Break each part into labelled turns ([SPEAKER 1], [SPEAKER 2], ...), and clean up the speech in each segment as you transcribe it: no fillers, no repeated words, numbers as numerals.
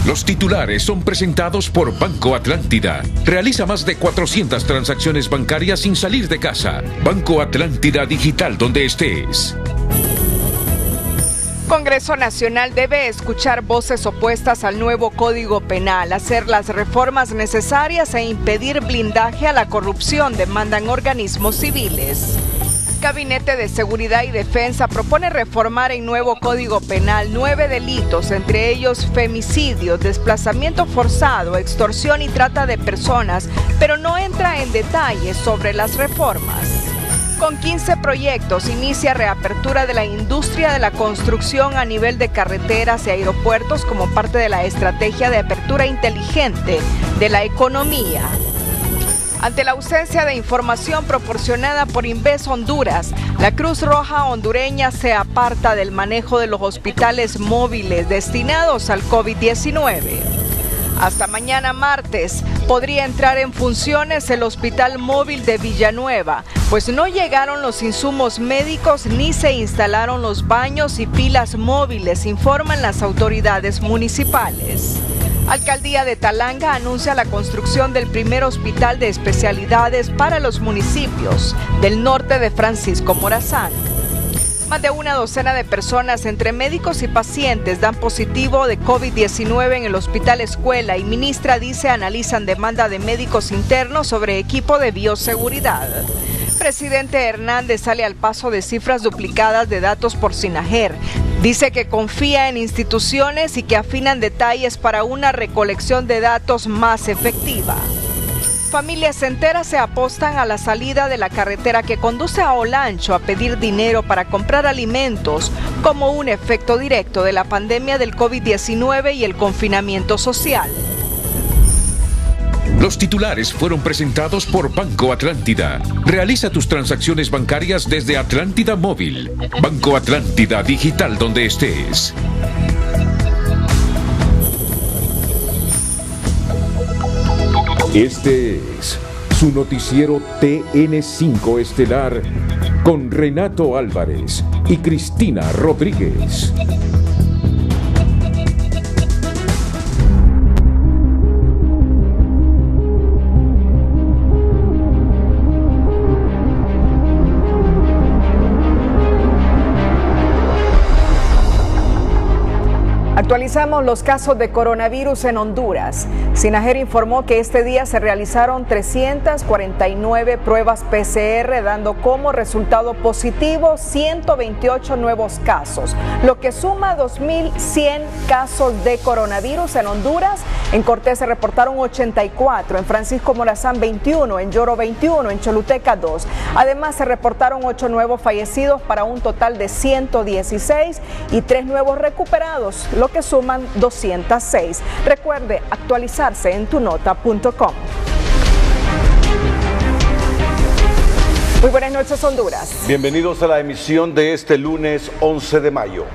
[SPEAKER 1] Los titulares son presentados por Banco Atlántida. Realiza más de 400 transacciones bancarias sin salir de casa. Banco Atlántida Digital, donde estés.
[SPEAKER 2] Congreso Nacional debe escuchar voces opuestas al nuevo Código Penal, hacer las reformas necesarias e impedir blindaje a la corrupción, demandan organismos civiles. Gabinete de Seguridad y Defensa propone reformar en nuevo Código Penal 9 delitos, entre ellos femicidio, desplazamiento forzado, extorsión y trata de personas, pero no entra en detalles sobre las reformas. Con 15 proyectos inicia reapertura de la industria de la construcción a nivel de carreteras y aeropuertos como parte de la estrategia de apertura inteligente de la economía. Ante la ausencia de información proporcionada por Inves Honduras, la Cruz Roja hondureña se aparta del manejo de los hospitales móviles destinados al COVID-19. Hasta mañana martes podría entrar en funciones el Hospital Móvil de Villanueva, pues no llegaron los insumos médicos ni se instalaron los baños y pilas móviles, informan las autoridades municipales. Alcaldía de Talanga anuncia la construcción del primer hospital de especialidades para los municipios del norte de Francisco Morazán. Más de una docena de personas, entre médicos y pacientes, dan positivo de COVID-19 en el Hospital Escuela y ministra dice analizan demanda de médicos internos sobre equipo de bioseguridad. Presidente Hernández sale al paso de cifras duplicadas de datos por SINAGER. Dice que confía en instituciones y que afinan detalles para una recolección de datos más efectiva. Familias enteras se apostan a la salida de la carretera que conduce a Olancho a pedir dinero para comprar alimentos como un efecto directo de la pandemia del COVID-19 y el confinamiento social.
[SPEAKER 1] Los titulares fueron presentados por Banco Atlántida. Realiza tus transacciones bancarias desde Atlántida Móvil. Banco Atlántida Digital, donde estés.
[SPEAKER 3] Este es su noticiero TN5 Estelar con Renato Álvarez y Cristina Rodríguez.
[SPEAKER 2] Actualizamos los casos de coronavirus en Honduras. SINAGER informó que este día se realizaron 349 pruebas PCR, dando como resultado positivo 128 nuevos casos, lo que suma 2.100 casos de coronavirus en Honduras. En Cortés se reportaron 84, en Francisco Morazán 21, en Lloro 21, en Choluteca 2. Además se reportaron 8 nuevos fallecidos para un total de 116 y 3 nuevos recuperados, lo que suman 206. Recuerde actualizarse en tunota.com. Muy buenas noches, Honduras.
[SPEAKER 4] Bienvenidos a la emisión de este lunes 11 de mayo.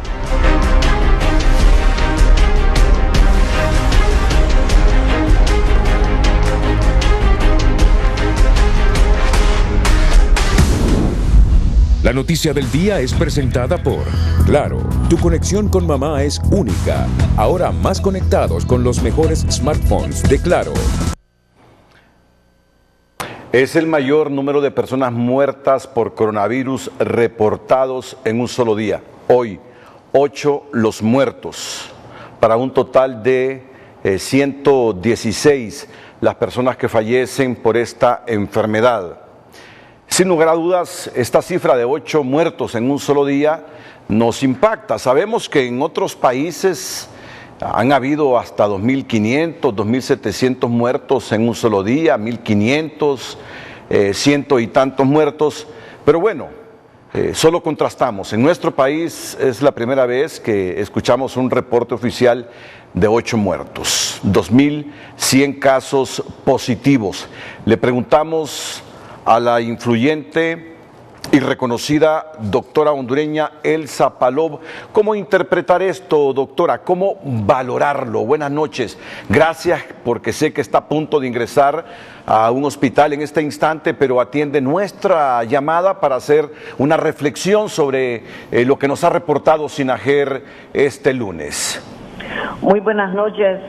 [SPEAKER 1] La noticia del día es presentada por
[SPEAKER 3] Claro, tu conexión con mamá es única. Ahora más conectados con los mejores smartphones de Claro.
[SPEAKER 4] Es el mayor número de personas muertas por coronavirus reportados en un solo día. Hoy, 8 los muertos, para un total de 116 las personas que fallecen por esta enfermedad. Sin lugar a dudas, esta cifra de 8 muertos en un solo día nos impacta. Sabemos que en otros países han habido hasta 2.500, 2.700 muertos en un solo día, 1.500, ciento y tantos muertos, pero bueno, solo contrastamos. En nuestro país es la primera vez que escuchamos un reporte oficial de 8 muertos, 2.100 casos positivos. Le preguntamos a la influyente y reconocida doctora hondureña Elsa Palov, ¿cómo interpretar esto, doctora? ¿Cómo valorarlo? Buenas noches. Gracias, porque sé que está a punto de ingresar a un hospital en este instante, pero atiende nuestra llamada para hacer una reflexión sobre lo que nos ha reportado SINAGER este lunes.
[SPEAKER 5] Muy buenas noches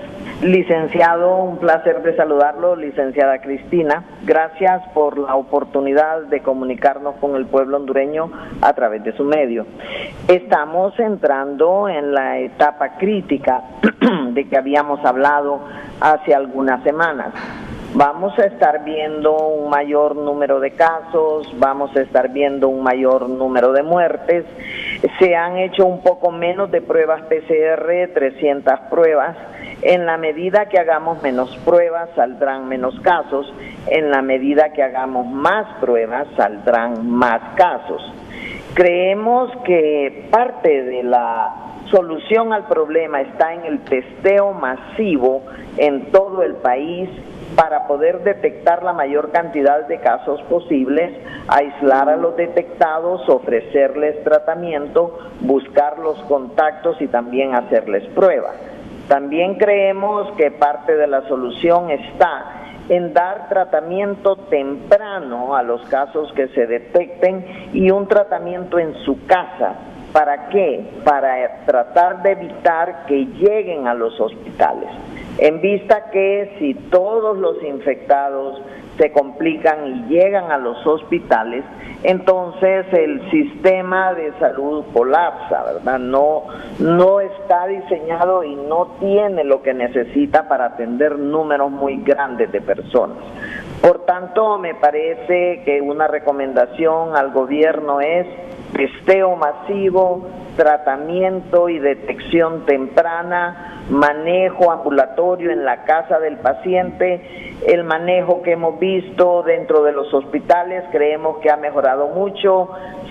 [SPEAKER 5] Licenciado, un placer de saludarlo, licenciada Cristina. Gracias por la oportunidad de comunicarnos con el pueblo hondureño a través de su medio. Estamos entrando en la etapa crítica de que habíamos hablado hace algunas semanas. Vamos a estar viendo un mayor número de casos, vamos a estar viendo un mayor número de muertes. Se han hecho un poco menos de pruebas PCR, 300 pruebas. En la medida que hagamos menos pruebas, saldrán menos casos. En la medida que hagamos más pruebas, saldrán más casos. Creemos que parte de la solución al problema está en el testeo masivo en todo el país para poder detectar la mayor cantidad de casos posibles, aislar a los detectados, ofrecerles tratamiento, buscar los contactos y también hacerles pruebas. También creemos que parte de la solución está en dar tratamiento temprano a los casos que se detecten y un tratamiento en su casa. ¿Para qué? Para tratar de evitar que lleguen a los hospitales. En vista que si todos los infectados se complican y llegan a los hospitales, entonces el sistema de salud colapsa, ¿verdad? No está diseñado y no tiene lo que necesita para atender números muy grandes de personas. Por tanto, me parece que una recomendación al gobierno es testeo masivo, tratamiento y detección temprana, manejo ambulatorio en la casa del paciente. El manejo que hemos visto dentro de los hospitales creemos que ha mejorado mucho,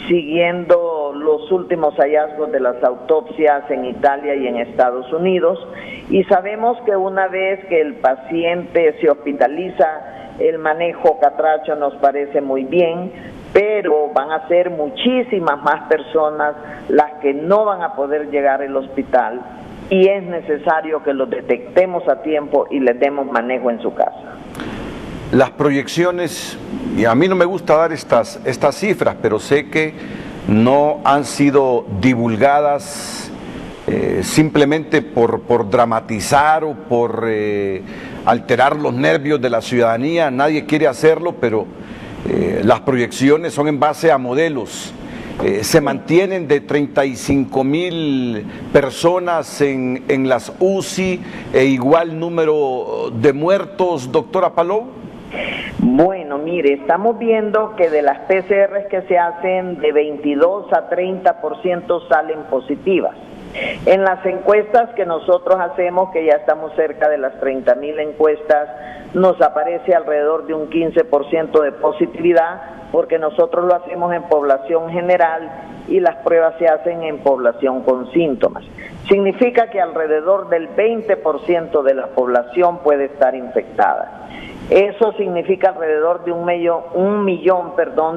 [SPEAKER 5] siguiendo los últimos hallazgos de las autopsias en Italia y en Estados Unidos, y sabemos que una vez que el paciente se hospitaliza, el manejo catracho nos parece muy bien, pero van a ser muchísimas más personas las que no van a poder llegar al hospital y es necesario que los detectemos a tiempo y les demos manejo en su casa.
[SPEAKER 4] Las proyecciones, y a mí no me gusta dar estas cifras, pero sé que no han sido divulgadas simplemente por dramatizar o por alterar los nervios de la ciudadanía. Nadie quiere hacerlo, pero las proyecciones son en base a modelos. Se mantienen de 35,000 personas en las UCI e igual número de muertos, doctora Palou.
[SPEAKER 5] Bueno, mire, estamos viendo que de las PCRs que se hacen, de 22 a 30% salen positivas. En las encuestas que nosotros hacemos, que ya estamos cerca de las 30,000 encuestas, nos aparece alrededor de un 15% de positividad, porque nosotros lo hacemos en población general y las pruebas se hacen en población con síntomas. Significa que alrededor del 20% de la población puede estar infectada. Eso significa alrededor de un millón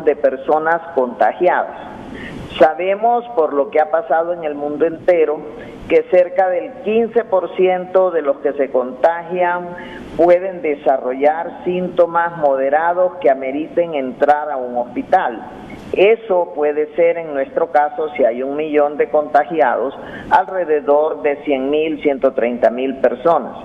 [SPEAKER 5] de personas contagiadas. Sabemos, por lo que ha pasado en el mundo entero, que cerca del 15% de los que se contagian pueden desarrollar síntomas moderados que ameriten entrar a un hospital. Eso puede ser, en nuestro caso, si hay 1 millón de contagiados, alrededor de 100,000, 130,000 personas.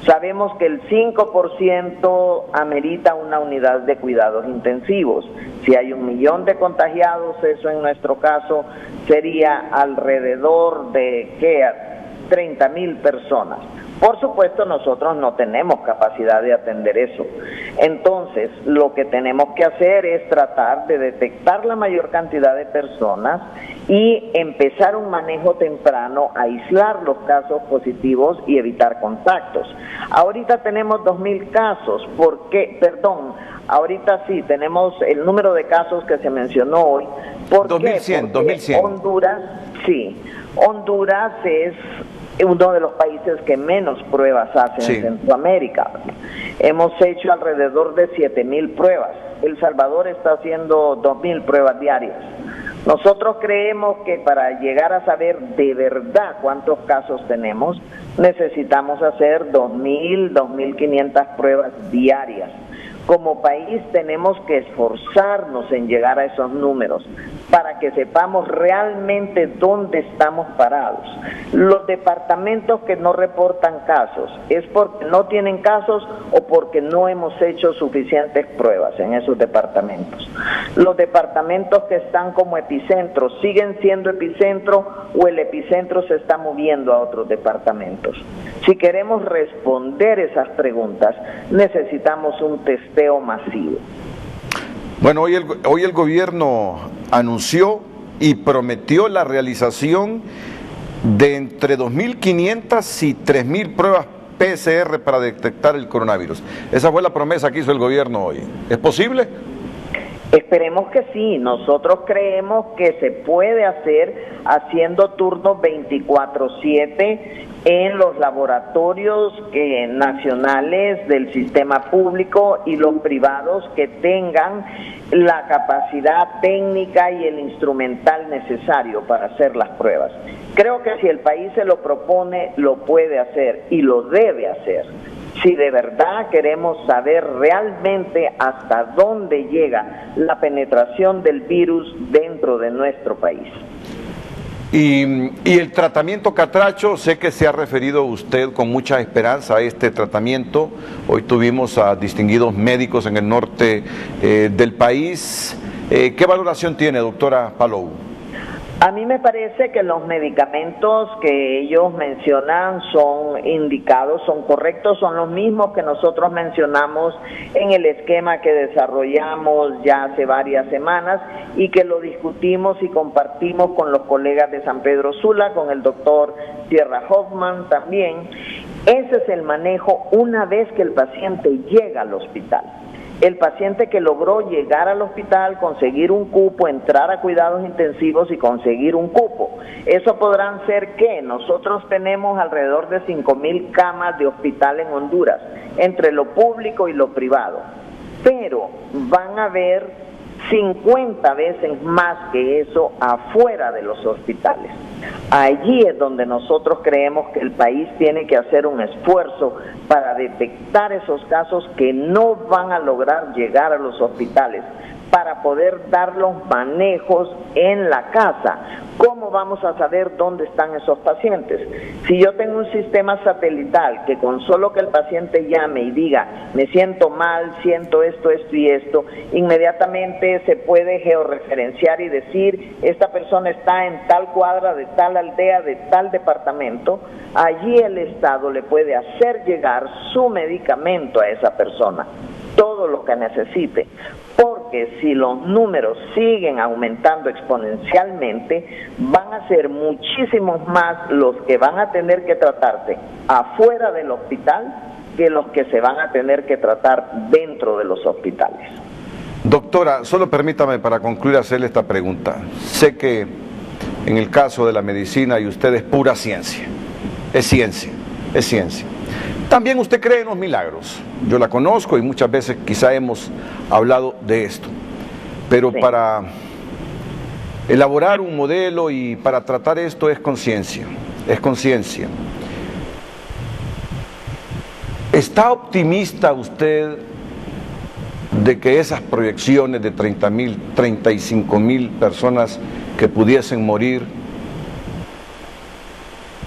[SPEAKER 5] Sabemos que el 5% amerita una unidad de cuidados intensivos. Si hay 1 millón de contagiados, eso en nuestro caso sería alrededor de 30,000 personas. Por supuesto, nosotros no tenemos capacidad de atender eso. Entonces, lo que tenemos que hacer es tratar de detectar la mayor cantidad de personas y empezar un manejo temprano, aislar los casos positivos y evitar contactos. Ahorita tenemos 2,000 casos, ahorita sí tenemos el número de casos que se mencionó hoy. ¿Por
[SPEAKER 4] 2100,
[SPEAKER 5] qué?
[SPEAKER 4] 2100.
[SPEAKER 5] Honduras es uno de los países que menos pruebas hacen en Centroamérica. Hemos hecho alrededor de 7,000 pruebas. El Salvador está haciendo 2,000 pruebas diarias. Nosotros creemos que para llegar a saber de verdad cuántos casos tenemos, necesitamos hacer 2,000, 2,500 pruebas diarias. Como país tenemos que esforzarnos en llegar a esos números para que sepamos realmente dónde estamos parados. Los departamentos que no reportan casos, ¿es porque no tienen casos o porque no hemos hecho suficientes pruebas en esos departamentos? Los departamentos que están como epicentro, ¿siguen siendo epicentro o el epicentro se está moviendo a otros departamentos? Si queremos responder esas preguntas, necesitamos un testeo masivo.
[SPEAKER 4] Bueno, hoy el gobierno anunció y prometió la realización de entre 2.500 y 3.000 pruebas PCR para detectar el coronavirus. Esa fue la promesa que hizo el gobierno hoy. ¿Es posible?
[SPEAKER 5] Esperemos que sí. Nosotros creemos que se puede hacer haciendo turnos 24/7 en los laboratorios nacionales del sistema público y los privados que tengan la capacidad técnica y el instrumental necesario para hacer las pruebas. Creo que si el país se lo propone, lo puede hacer y lo debe hacer. Si de verdad queremos saber realmente hasta dónde llega la penetración del virus dentro de nuestro país.
[SPEAKER 4] Y el tratamiento catracho, sé que se ha referido usted con mucha esperanza a este tratamiento. Hoy tuvimos a distinguidos médicos en el norte del país. ¿Qué valoración tiene, doctora Palou?
[SPEAKER 5] A mí me parece que los medicamentos que ellos mencionan son indicados, son correctos, son los mismos que nosotros mencionamos en el esquema que desarrollamos ya hace varias semanas y que lo discutimos y compartimos con los colegas de San Pedro Sula, con el doctor Sierra Hoffman también. Ese es el manejo una vez que el paciente llega al hospital. El paciente que logró llegar al hospital, conseguir un cupo, entrar a cuidados intensivos y conseguir un cupo. Eso podrán ser que nosotros tenemos alrededor de 5.000 camas de hospital en Honduras, entre lo público y lo privado. Pero van a haber 50 veces más que eso afuera de los hospitales. Allí es donde nosotros creemos que el país tiene que hacer un esfuerzo para detectar esos casos que no van a lograr llegar a los hospitales, para poder dar los manejos en la casa. ¿Cómo vamos a saber dónde están esos pacientes? Si yo tengo un sistema satelital que con solo que el paciente llame y diga, me siento mal, siento esto, esto y esto, inmediatamente se puede georreferenciar y decir, esta persona está en tal cuadra, de tal aldea, de tal departamento. Allí el Estado le puede hacer llegar su medicamento a esa persona, todo lo que necesite. Porque si los números siguen aumentando exponencialmente, van a ser muchísimos más los que van a tener que tratarse afuera del hospital que los que se van a tener que tratar dentro de los hospitales.
[SPEAKER 4] Doctora, solo permítame para concluir hacerle esta pregunta. Sé que en el caso de la medicina y usted es pura ciencia, es ciencia, es ciencia. También usted cree en los milagros. Yo la conozco y muchas veces quizá hemos hablado de esto. Pero sí, para elaborar un modelo y para tratar esto es conciencia, es conciencia. ¿Está optimista usted de que esas proyecciones de 30.000, 35.000 personas que pudiesen morir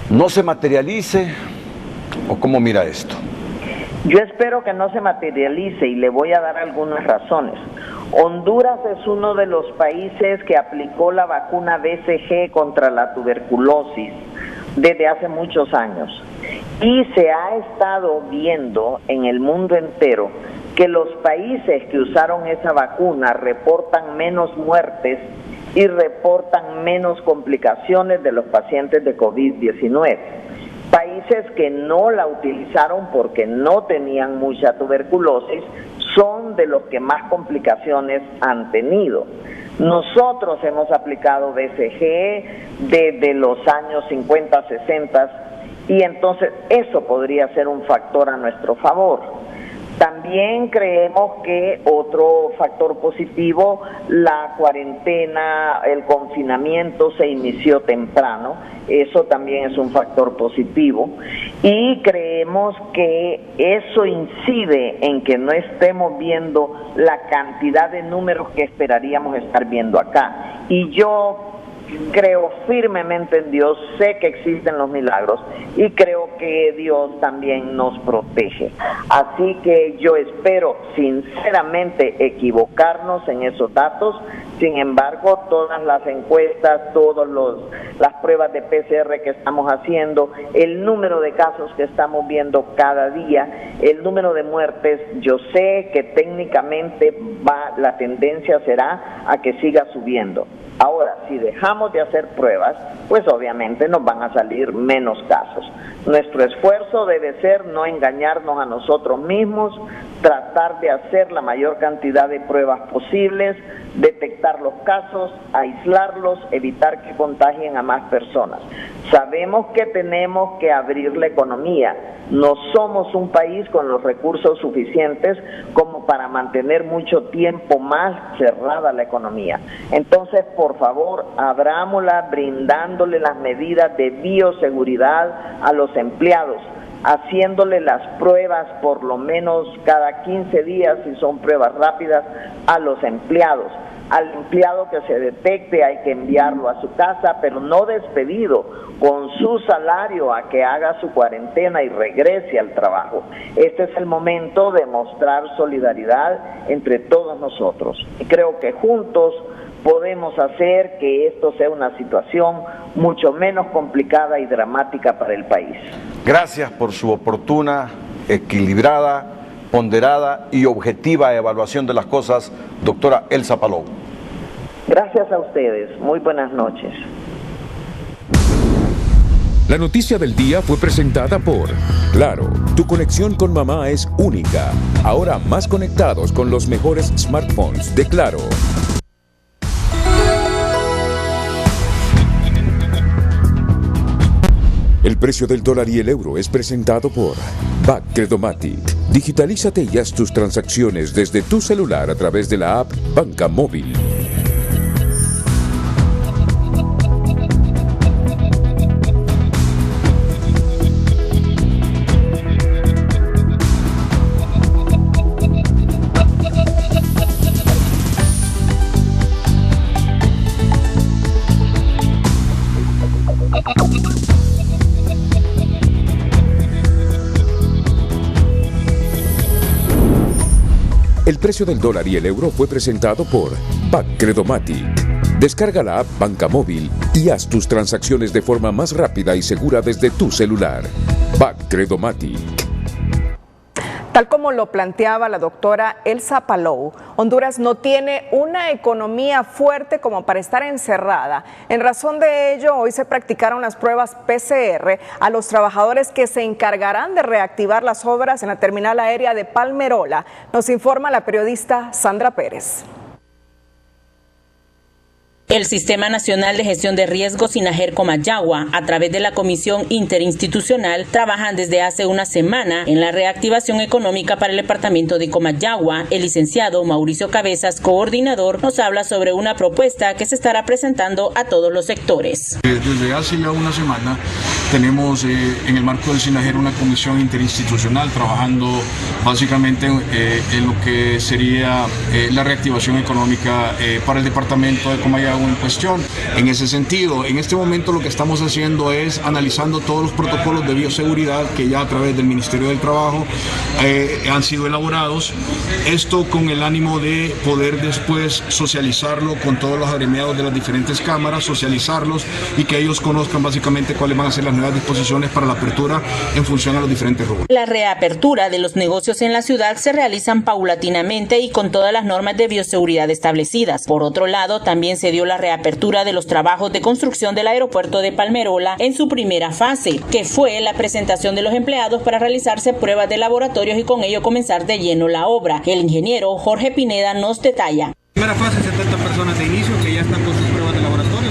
[SPEAKER 4] no se materialice? ¿O cómo mira esto?
[SPEAKER 5] Yo espero que no se materialice y le voy a dar algunas razones. Honduras es uno de los países que aplicó la vacuna BCG contra la tuberculosis desde hace muchos años. Y se ha estado viendo en el mundo entero que los países que usaron esa vacuna reportan menos muertes y reportan menos complicaciones de los pacientes de COVID-19. Países que no la utilizaron porque no tenían mucha tuberculosis son de los que más complicaciones han tenido. Nosotros hemos aplicado BCG desde los años 50, 60 y entonces eso podría ser un factor a nuestro favor. También creemos que otro factor positivo, la cuarentena, el confinamiento se inició temprano, eso también es un factor positivo. Y creemos creemos que eso incide en que no estemos viendo la cantidad de números que esperaríamos estar viendo acá. Y yo creo firmemente en Dios, sé que existen los milagros y creo que Dios también nos protege. Así que yo espero sinceramente equivocarnos en esos datos. Sin embargo, todas las encuestas, todas las pruebas de PCR que estamos haciendo, el número de casos que estamos viendo cada día, el número de muertes, yo sé que técnicamente la tendencia será a que siga subiendo. Ahora, si dejamos de hacer pruebas, pues obviamente nos van a salir menos casos. Nuestro esfuerzo debe ser no engañarnos a nosotros mismos, tratar de hacer la mayor cantidad de pruebas posibles, detectar los casos, aislarlos, evitar que contagien a más personas. Sabemos que tenemos que abrir la economía. No somos un país con los recursos suficientes como para mantener mucho tiempo más cerrada la economía. Entonces, por favor, abrámosla brindándole las medidas de bioseguridad a los empleados, haciéndole las pruebas por lo menos cada 15 días, si son pruebas rápidas, a los empleados. Al empleado que se detecte hay que enviarlo a su casa, pero no despedido, con su salario a que haga su cuarentena y regrese al trabajo. Este es el momento de mostrar solidaridad entre todos nosotros. Y creo que juntos podemos hacer que esto sea una situación mucho menos complicada y dramática para el país.
[SPEAKER 4] Gracias por su oportuna, equilibrada, ponderada y objetiva evaluación de las cosas, doctora Elsa Palou.
[SPEAKER 5] Gracias a ustedes. Muy buenas noches.
[SPEAKER 1] La noticia del día fue presentada por
[SPEAKER 3] Claro, tu conexión con mamá es única. Ahora más conectados con los mejores smartphones de Claro. El precio del dólar y el euro es presentado por Credomatic. Digitalízate y haz tus transacciones desde tu celular a través de la app Banca Móvil. El precio del dólar y el euro fue presentado por Credomatic. Descarga la app Banca Móvil y haz tus transacciones de forma más rápida y segura desde tu celular. Credomatic.
[SPEAKER 2] Tal como lo planteaba la doctora Elsa Palou, Honduras no tiene una economía fuerte como para estar encerrada. En razón de ello, hoy se practicaron las pruebas PCR a los trabajadores que se encargarán de reactivar las obras en la terminal aérea de Palmerola. Nos informa la periodista Sandra Pérez.
[SPEAKER 6] El Sistema Nacional de Gestión de Riesgos SINAGER Comayagua, a través de la Comisión Interinstitucional, trabajan desde hace una semana en la reactivación económica para el departamento de Comayagua. El licenciado Mauricio Cabezas, coordinador, nos habla sobre una propuesta que se estará presentando a todos los sectores.
[SPEAKER 7] Desde hace ya una semana tenemos en el marco del SINAGER una comisión interinstitucional trabajando básicamente en lo que sería la reactivación económica para el departamento de Comayagua en cuestión. En ese sentido, en este momento lo que estamos haciendo es analizando todos los protocolos de bioseguridad que ya a través del Ministerio del Trabajo han sido elaborados, esto con el ánimo de poder después socializarlo con todos los agremiados de las diferentes cámaras, socializarlos y que ellos conozcan básicamente cuáles van a ser las nuevas disposiciones para la apertura en función a los diferentes rubros.
[SPEAKER 6] La reapertura de los negocios en la ciudad se realizan paulatinamente y con todas las normas de bioseguridad establecidas. Por otro lado, también se dio la reapertura de los trabajos de construcción del aeropuerto de Palmerola en su primera fase, que fue la presentación de los empleados para realizarse pruebas de laboratorios y con ello comenzar de lleno la obra. El ingeniero Jorge Pineda nos detalla.
[SPEAKER 8] Primera fase, 70 personas de inicio que ya están con sus pruebas de laboratorio.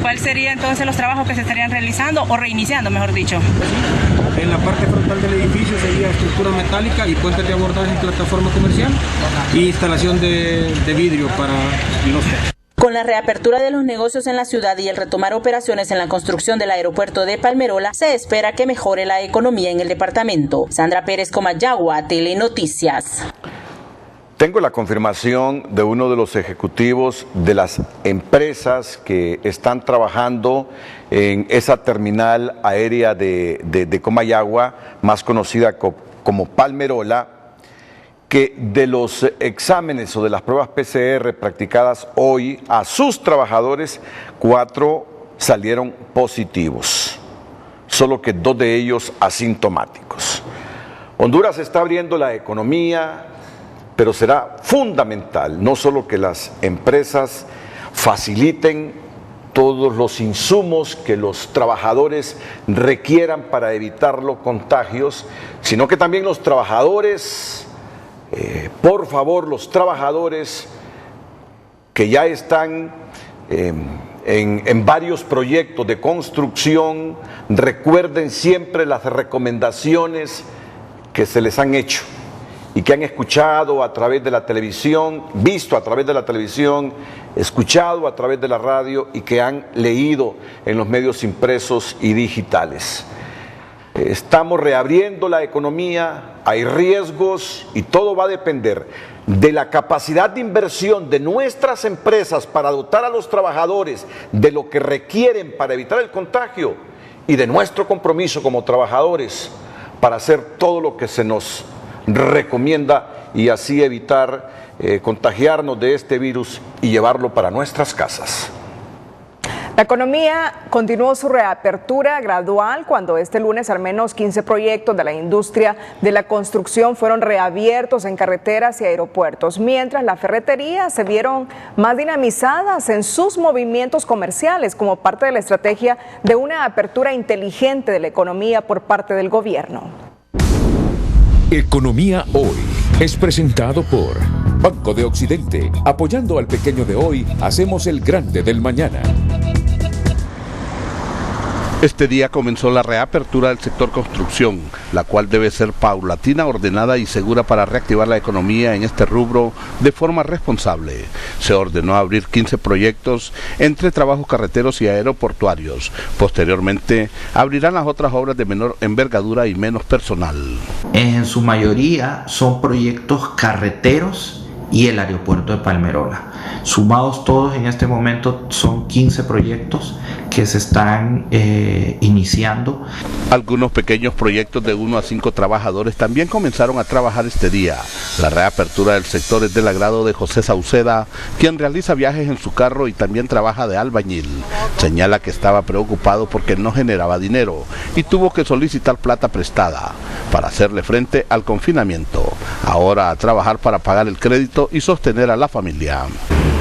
[SPEAKER 9] ¿Cuáles serían entonces los trabajos que se estarían realizando o reiniciando, mejor dicho?
[SPEAKER 8] En la parte frontal del edificio sería estructura metálica y puentes de abordaje en plataforma comercial y instalación de vidrio para los
[SPEAKER 6] Con la reapertura de los negocios en la ciudad y el retomar operaciones en la construcción del aeropuerto de Palmerola, se espera que mejore la economía en el departamento. Sandra Pérez Comayagua, Telenoticias.
[SPEAKER 4] Tengo la confirmación de uno de los ejecutivos de las empresas que están trabajando en esa terminal aérea de Comayagua, más conocida como Palmerola, que de los exámenes o de las pruebas PCR practicadas hoy a sus trabajadores, 4 salieron positivos, solo que 2 de ellos asintomáticos. Honduras está abriendo la economía, pero será fundamental no solo que las empresas faciliten todos los insumos que los trabajadores requieran para evitar los contagios, sino que también los trabajadores, por favor, los trabajadores que ya están en varios proyectos de construcción, recuerden siempre las recomendaciones que se les han hecho y que han escuchado a través de la televisión, visto a través de la televisión, escuchado a través de la radio y que han leído en los medios impresos y digitales. Estamos reabriendo la economía, hay riesgos y todo va a depender de la capacidad de inversión de nuestras empresas para dotar a los trabajadores de lo que requieren para evitar el contagio y de nuestro compromiso como trabajadores para hacer todo lo que se nos recomienda y así evitar contagiarnos de este virus y llevarlo para nuestras casas.
[SPEAKER 2] La economía continuó su reapertura gradual cuando este lunes al menos 15 proyectos de la industria de la construcción fueron reabiertos en carreteras y aeropuertos, mientras las ferreterías se vieron más dinamizadas en sus movimientos comerciales como parte de la estrategia de una apertura inteligente de la economía por parte del gobierno.
[SPEAKER 3] Economía Hoy es presentado por Banco de Occidente. Apoyando al pequeño de hoy, hacemos el grande del mañana.
[SPEAKER 10] Este día comenzó la reapertura del sector construcción, la cual debe ser paulatina, ordenada y segura para reactivar la economía en este rubro de forma responsable. Se ordenó abrir 15 proyectos entre trabajos carreteros y aeroportuarios. Posteriormente, abrirán las otras obras de menor envergadura y menos personal.
[SPEAKER 11] En su mayoría son proyectos carreteros y el aeropuerto de Palmerola. Sumados todos en este momento son 15 proyectos que se están iniciando.
[SPEAKER 10] Algunos pequeños proyectos de 1 a 5 trabajadores también comenzaron a trabajar este día. La reapertura del sector es del agrado de José Sauceda, quien realiza viajes en su carro y también trabaja de albañil. Señala que estaba preocupado porque no generaba dinero y tuvo que solicitar plata prestada para hacerle frente al confinamiento. Ahora a trabajar para pagar el crédito y sostener a la familia.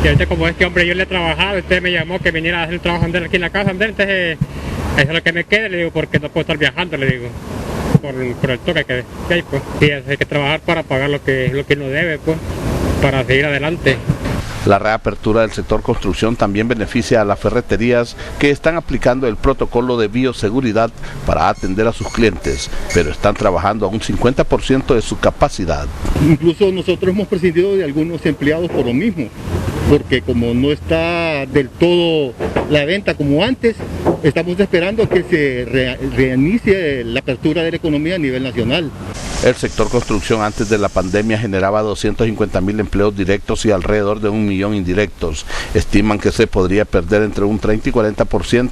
[SPEAKER 12] Y ahorita como este hombre yo le he trabajado, usted me llamó que viniera a hacer el trabajo aquí en la casa, entonces eso es lo que me queda, le digo, porque no puedo estar viajando, le digo, por el toque que hay, pues. Sí, hay que trabajar para pagar lo que uno debe, pues, para seguir adelante.
[SPEAKER 10] La reapertura del sector construcción también beneficia a las ferreterías que están aplicando el protocolo de bioseguridad para atender a sus clientes, pero están trabajando a un 50% de su capacidad.
[SPEAKER 13] Incluso nosotros hemos prescindido de algunos empleados por lo mismo, porque como no está del todo la venta como antes, estamos esperando que se reinicie la apertura de la economía a nivel nacional.
[SPEAKER 10] El sector construcción antes de la pandemia generaba 250,000 empleos directos y alrededor de 1 millón indirectos. Estiman que se podría perder entre un 30 y 40%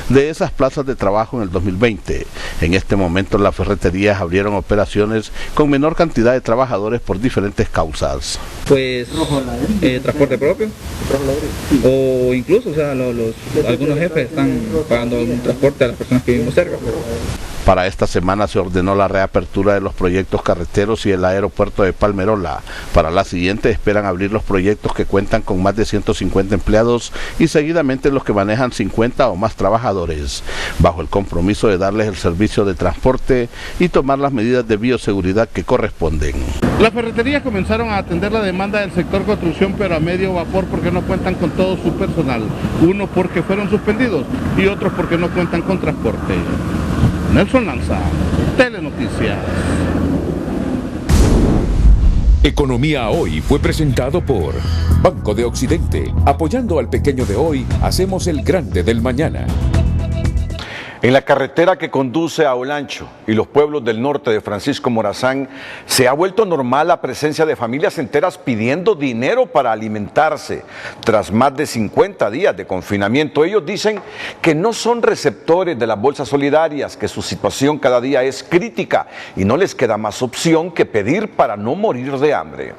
[SPEAKER 10] de esas plazas de trabajo en el 2020. En este momento las ferreterías abrieron operaciones con menor cantidad de trabajadores por diferentes causas.
[SPEAKER 14] Pues transporte propio o incluso, o sea, algunos jefes están pagando un transporte a las personas que vivimos cerca.
[SPEAKER 10] Para esta semana se ordenó la reapertura de los proyectos carreteros y el aeropuerto de Palmerola. Para la siguiente esperan abrir los proyectos que cuentan con más de 150 empleados y seguidamente los que manejan 50 o más trabajadores, bajo el compromiso de darles el servicio de transporte y tomar las medidas de bioseguridad que corresponden.
[SPEAKER 13] Las ferreterías comenzaron a atender la demanda del sector construcción, pero a medio vapor porque no cuentan con todo su personal. Uno porque fueron suspendidos y otros porque no cuentan con transporte. Nelson Lanza, Telenoticias.
[SPEAKER 1] Economía Hoy fue presentado por Banco de Occidente. Apoyando al pequeño de hoy, hacemos el grande del mañana.
[SPEAKER 4] En la carretera que conduce a Olancho y los pueblos del norte de Francisco Morazán, se ha vuelto normal la presencia de familias enteras pidiendo dinero para alimentarse. Tras más de 50 días de confinamiento, ellos dicen que no son receptores de las bolsas solidarias, que su situación cada día es crítica y no les queda más opción que pedir para no morir de hambre.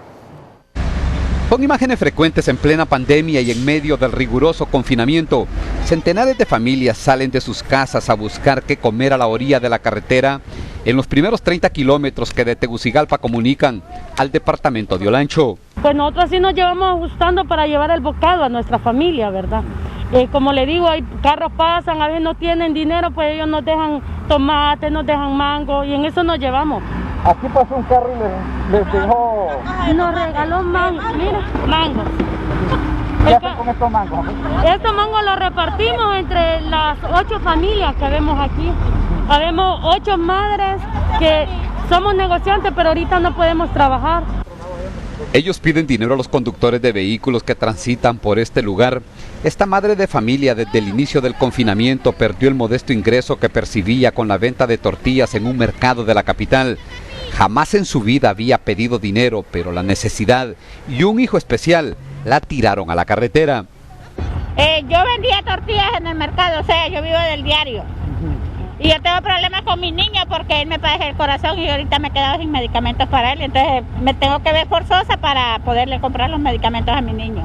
[SPEAKER 15] Son imágenes frecuentes en plena pandemia y en medio del riguroso confinamiento. Centenares de familias salen de sus casas a buscar qué comer a la orilla de la carretera en los primeros 30 kilómetros que de Tegucigalpa comunican al departamento de Olancho.
[SPEAKER 16] Pues nosotros sí nos llevamos ajustando para llevar el bocado a nuestra familia, ¿verdad? Como le digo, hay carros pasan, a veces no tienen dinero, pues ellos nos dejan tomate, nos dejan mango y en eso nos llevamos.
[SPEAKER 17] Aquí pasó un carro y les dejó...
[SPEAKER 16] Nos regaló mangos.
[SPEAKER 17] ¿Qué hacen con estos mangos?
[SPEAKER 16] Estos mangos los repartimos entre las 8 familias que vemos aquí. Habemos 8 madres que somos negociantes, pero ahorita no podemos trabajar.
[SPEAKER 15] Ellos piden dinero a los conductores de vehículos que transitan por este lugar. Esta madre de familia desde el inicio del confinamiento perdió el modesto ingreso que percibía con la venta de tortillas en un mercado de la capital. Jamás en su vida había pedido dinero, pero la necesidad y un hijo especial la tiraron a la carretera.
[SPEAKER 18] Yo vendía tortillas en el mercado, o sea, yo vivo del diario. Y yo tengo problemas con mi niño porque él me padece el corazón y ahorita me he quedado sin medicamentos para él. Entonces me tengo que ver forzosa para poderle comprar los medicamentos a mi niño.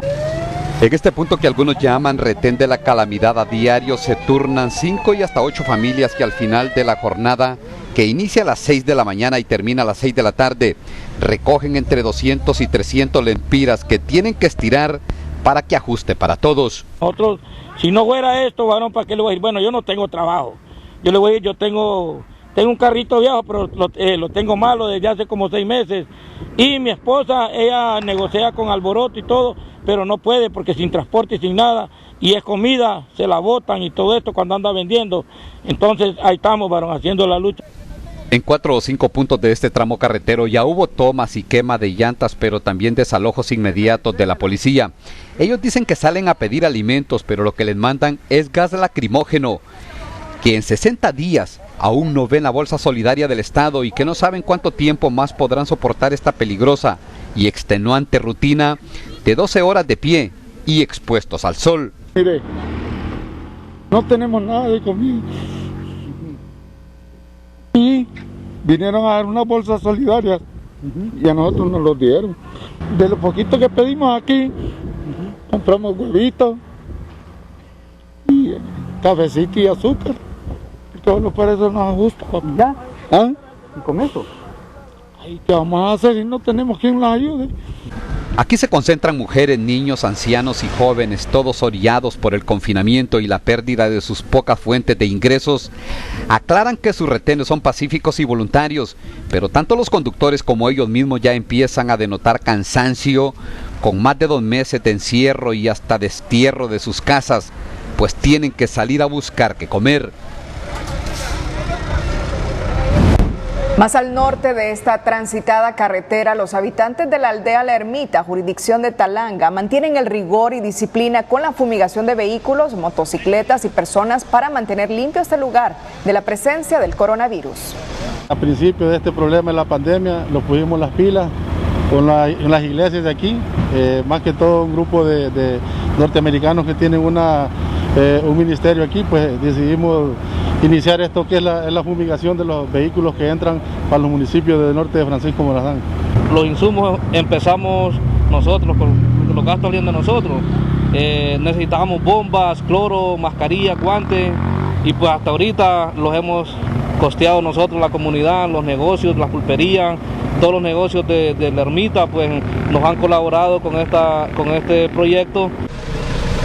[SPEAKER 15] En este punto que algunos llaman retén de la calamidad, a diario se turnan 5 y hasta 8 familias que al final de la jornada, que inicia a las 6 de la mañana y termina a las 6 de la tarde, recogen entre 200 y 300 lempiras que tienen que estirar para que ajuste para todos.
[SPEAKER 17] Nosotros, si no fuera esto, bueno, ¿para qué le voy a decir? Bueno, yo no tengo trabajo. Yo le voy a decir, yo tengo un carrito viejo, pero lo tengo malo desde hace como 6 meses. Y mi esposa, ella negocia con Alboroto y todo, pero no puede porque sin transporte y sin nada. Y es comida, se la botan y todo esto cuando anda vendiendo. Entonces ahí estamos, varón, haciendo la lucha.
[SPEAKER 15] En 4 o 5 puntos de este tramo carretero ya hubo tomas y quema de llantas, pero también desalojos inmediatos de la policía. Ellos dicen que salen a pedir alimentos, pero lo que les mandan es gas lacrimógeno, que en 60 días aún no ven la bolsa solidaria del Estado y que no saben cuánto tiempo más podrán soportar esta peligrosa y extenuante rutina de 12 horas de pie y expuestos al sol.
[SPEAKER 17] Mire, no tenemos nada de comida. Y vinieron a dar unas bolsas solidarias y a nosotros nos los dieron. De lo poquito que pedimos aquí, compramos huevitos y cafecito y azúcar. Todos los precios nos ajustan.
[SPEAKER 19] ¿Ya?
[SPEAKER 17] ¿Ah?
[SPEAKER 19] ¿Y con eso?
[SPEAKER 17] Ay, ¿qué vamos a hacer si no tenemos quien las ayude?
[SPEAKER 15] Aquí se concentran mujeres, niños, ancianos y jóvenes, todos orillados por el confinamiento y la pérdida de sus pocas fuentes de ingresos. Aclaran que sus retenes son pacíficos y voluntarios, pero tanto los conductores como ellos mismos ya empiezan a denotar cansancio, con más de 2 meses de encierro y hasta destierro de sus casas, pues tienen que salir a buscar qué comer.
[SPEAKER 2] Más al norte de esta transitada carretera, los habitantes de la aldea La Ermita, jurisdicción de Talanga, mantienen el rigor y disciplina con la fumigación de vehículos, motocicletas y personas para mantener limpio este lugar de la presencia del coronavirus.
[SPEAKER 17] A principio de este problema de la pandemia, lo pusimos las pilas con en las iglesias de aquí, más que todo un grupo de norteamericanos que tienen un ministerio aquí, pues decidimos iniciar esto que es la fumigación de los vehículos que entran para los municipios del norte de Francisco Morazán.
[SPEAKER 14] Los insumos empezamos nosotros, con los gastos saliendo de nosotros. Necesitábamos bombas, cloro, mascarilla, guantes y pues hasta ahorita los hemos costeado nosotros, la comunidad, los negocios, las pulperías, todos los negocios de La Ermita pues nos han colaborado con este proyecto.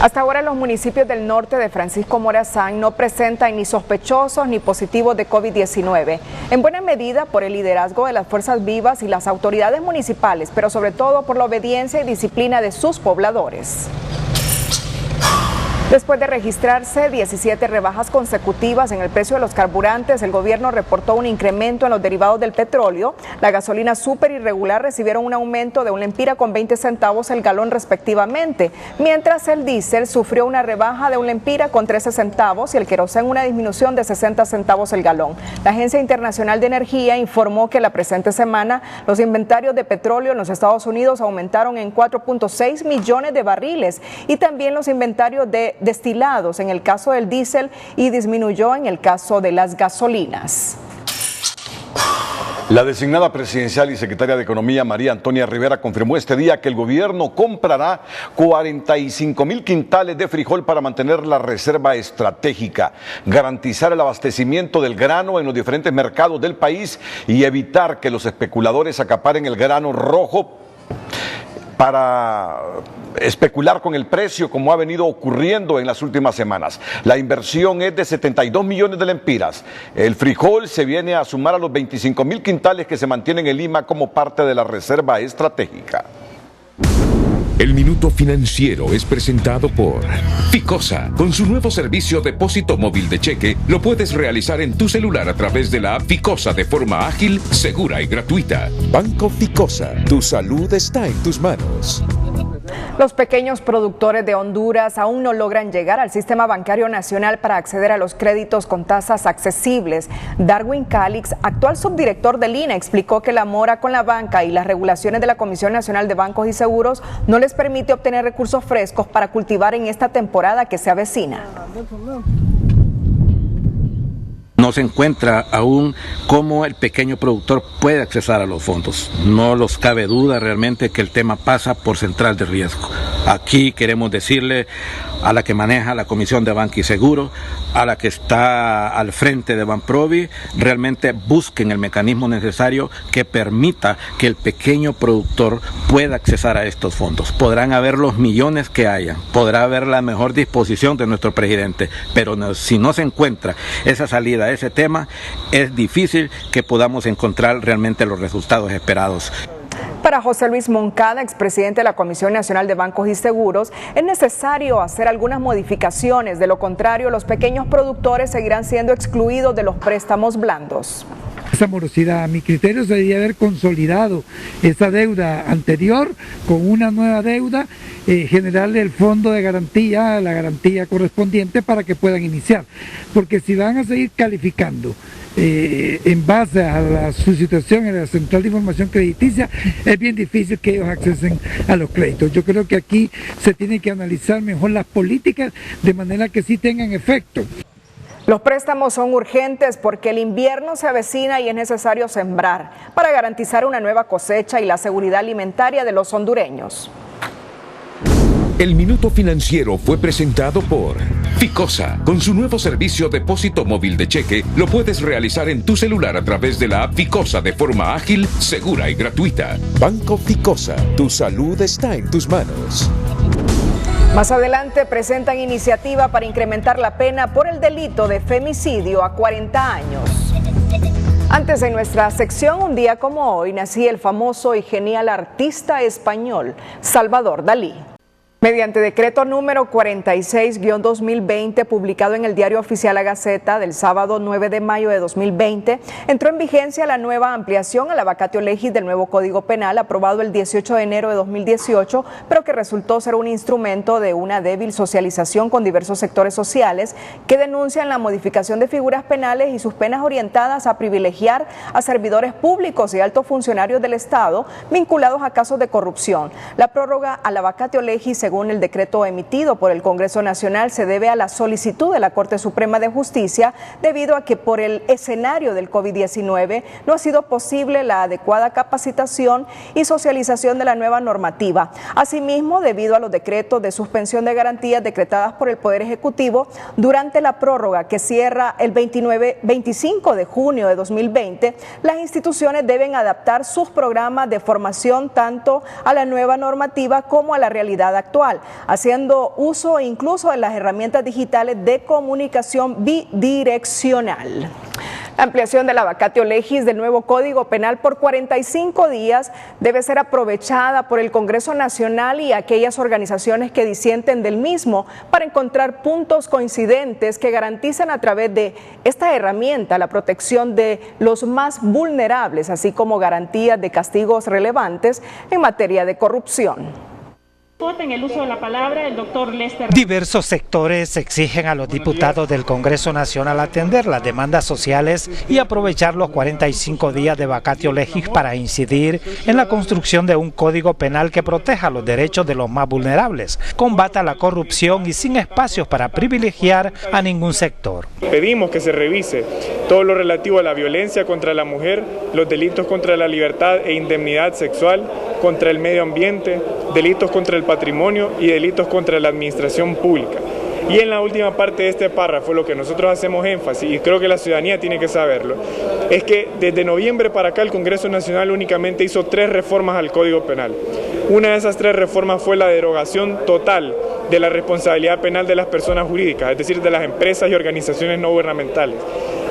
[SPEAKER 2] Hasta ahora los municipios del norte de Francisco Morazán no presentan ni sospechosos ni positivos de COVID-19, en buena medida por el liderazgo de las fuerzas vivas y las autoridades municipales, pero sobre todo por la obediencia y disciplina de sus pobladores. Después de registrarse 17 rebajas consecutivas en el precio de los carburantes, el gobierno reportó un incremento en los derivados del petróleo. La gasolina súper y regular recibieron un aumento de 1 lempira con 20 centavos el galón respectivamente, mientras el diésel sufrió una rebaja de 1 lempira con 13 centavos y el queroseno una disminución de 60 centavos el galón. La Agencia Internacional de Energía informó que la presente semana los inventarios de petróleo en los Estados Unidos aumentaron en 4.6 millones de barriles y también los inventarios de destilados en el caso del diésel y disminuyó en el caso de las gasolinas.
[SPEAKER 4] La designada presidencial y secretaria de Economía, María Antonia Rivera, confirmó este día que el gobierno comprará 45,000 quintales de frijol para mantener la reserva estratégica, garantizar el abastecimiento del grano en los diferentes mercados del país y evitar que los especuladores acaparen el grano rojo para especular con el precio, como ha venido ocurriendo en las últimas semanas. La inversión es de 72 millones de lempiras. El frijol se viene a sumar a los 25,000 quintales que se mantienen en Lima como parte de la reserva estratégica.
[SPEAKER 1] El Minuto Financiero es presentado por Ficosa. Con su nuevo servicio Depósito Móvil de Cheque, lo puedes realizar en tu celular a través de la app Ficosa de forma ágil, segura y gratuita.
[SPEAKER 3] Banco Ficosa, tu salud está en tus manos.
[SPEAKER 2] Los pequeños productores de Honduras aún no logran llegar al sistema bancario nacional para acceder a los créditos con tasas accesibles. Darwin Calix, actual subdirector del INE, explicó que la mora con la banca y las regulaciones de la Comisión Nacional de Bancos y Seguros no les permite obtener recursos frescos para cultivar en esta temporada que se avecina.
[SPEAKER 19] No se encuentra aún cómo el pequeño productor puede accesar a los fondos. No nos cabe duda realmente que el tema pasa por central de riesgo. Aquí queremos decirle a la que maneja la Comisión de Banca y Seguro, a la que está al frente de Banprovi, realmente busquen el mecanismo necesario que permita que el pequeño productor pueda accesar a estos fondos. Podrán haber los millones que haya, podrá haber la mejor disposición de nuestro presidente, pero si no se encuentra esa salida a ese tema, es difícil que podamos encontrar realmente los resultados esperados.
[SPEAKER 2] Para José Luis Moncada, expresidente de la Comisión Nacional de Bancos y Seguros, es necesario hacer algunas modificaciones. De lo contrario, los pequeños productores seguirán siendo excluidos de los préstamos blandos.
[SPEAKER 20] Esa morosidad, a mi criterio, se debería haber consolidado esa deuda anterior con una nueva deuda, generarle el fondo de garantía, la garantía correspondiente para que puedan iniciar. Porque si van a seguir calificando en base a su situación en la Central de Información Crediticia, es bien difícil que ellos accesen a los créditos. Yo creo que aquí se tienen que analizar mejor las políticas de manera que sí tengan efecto.
[SPEAKER 2] Los préstamos son urgentes porque el invierno se avecina y es necesario sembrar para garantizar una nueva cosecha y la seguridad alimentaria de los hondureños.
[SPEAKER 1] El Minuto Financiero fue presentado por Ficosa. Con su nuevo servicio Depósito Móvil de Cheque, lo puedes realizar en tu celular a través de la app Ficosa de forma ágil, segura y gratuita.
[SPEAKER 3] Banco Ficosa, tu salud está en tus manos.
[SPEAKER 2] Más adelante presentan iniciativa para incrementar la pena por el delito de femicidio a 40 años. Antes de nuestra sección, un día como hoy, nacía el famoso y genial artista español Salvador Dalí. Mediante decreto número 46-2020, publicado en el Diario Oficial La Gaceta del sábado 9 de mayo de 2020, entró en vigencia la nueva ampliación a la vacatio legis del nuevo Código Penal, aprobado el 18 de enero de 2018, pero que resultó ser un instrumento de una débil socialización con diversos sectores sociales que denuncian la modificación de figuras penales y sus penas orientadas a privilegiar a servidores públicos y altos funcionarios del Estado vinculados a casos de corrupción. La prórroga a la vacatio legis, según el decreto emitido por el Congreso Nacional, se debe a la solicitud de la Corte Suprema de Justicia debido a que por el escenario del COVID-19 no ha sido posible la adecuada capacitación y socialización de la nueva normativa. Asimismo, debido a los decretos de suspensión de garantías decretadas por el Poder Ejecutivo durante la prórroga que cierra el 25 de junio de 2020, las instituciones deben adaptar sus programas de formación tanto a la nueva normativa como a la realidad actual, haciendo uso incluso de las herramientas digitales de comunicación bidireccional.
[SPEAKER 21] La ampliación de la vacatio legis del nuevo Código Penal por 45 días debe ser aprovechada por el Congreso Nacional y aquellas organizaciones que disienten del mismo para encontrar puntos coincidentes que garanticen a través de esta herramienta la protección de los más vulnerables, así como garantías de castigos relevantes en materia de corrupción.
[SPEAKER 22] En el uso de la palabra, el doctor Lester.
[SPEAKER 23] Diversos sectores exigen a los diputados del Congreso Nacional atender las demandas sociales y aprovechar los 45 días de vacatio legis para incidir en la construcción de un código penal que proteja los derechos de los más vulnerables, combata la corrupción y sin espacios para privilegiar a ningún sector.
[SPEAKER 24] Pedimos que se revise todo lo relativo a la violencia contra la mujer, los delitos contra la libertad e indemnidad sexual, contra el medio ambiente, delitos contra el patrimonio y delitos contra la administración pública. Y en la última parte de este párrafo, lo que nosotros hacemos énfasis, y creo que la ciudadanía tiene que saberlo, es que desde noviembre para acá el Congreso Nacional únicamente hizo 3 reformas al Código Penal. Una de esas 3 reformas fue la derogación total de la responsabilidad penal de las personas jurídicas, es decir, de las empresas y organizaciones no gubernamentales.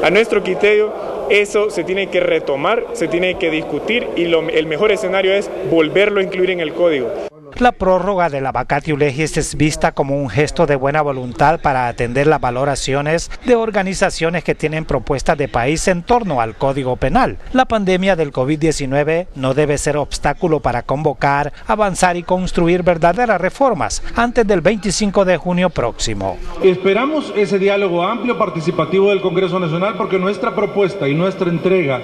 [SPEAKER 24] A nuestro criterio, eso se tiene que retomar, se tiene que discutir y el mejor escenario es volverlo a incluir en el Código.
[SPEAKER 23] La prórroga de la vacatio legis es vista como un gesto de buena voluntad para atender las valoraciones de organizaciones que tienen propuestas de país en torno al Código Penal. La pandemia del COVID-19 no debe ser obstáculo para convocar, avanzar y construir verdaderas reformas antes del 25 de junio próximo.
[SPEAKER 25] Esperamos ese diálogo amplio, participativo del Congreso Nacional, porque nuestra propuesta y nuestra entrega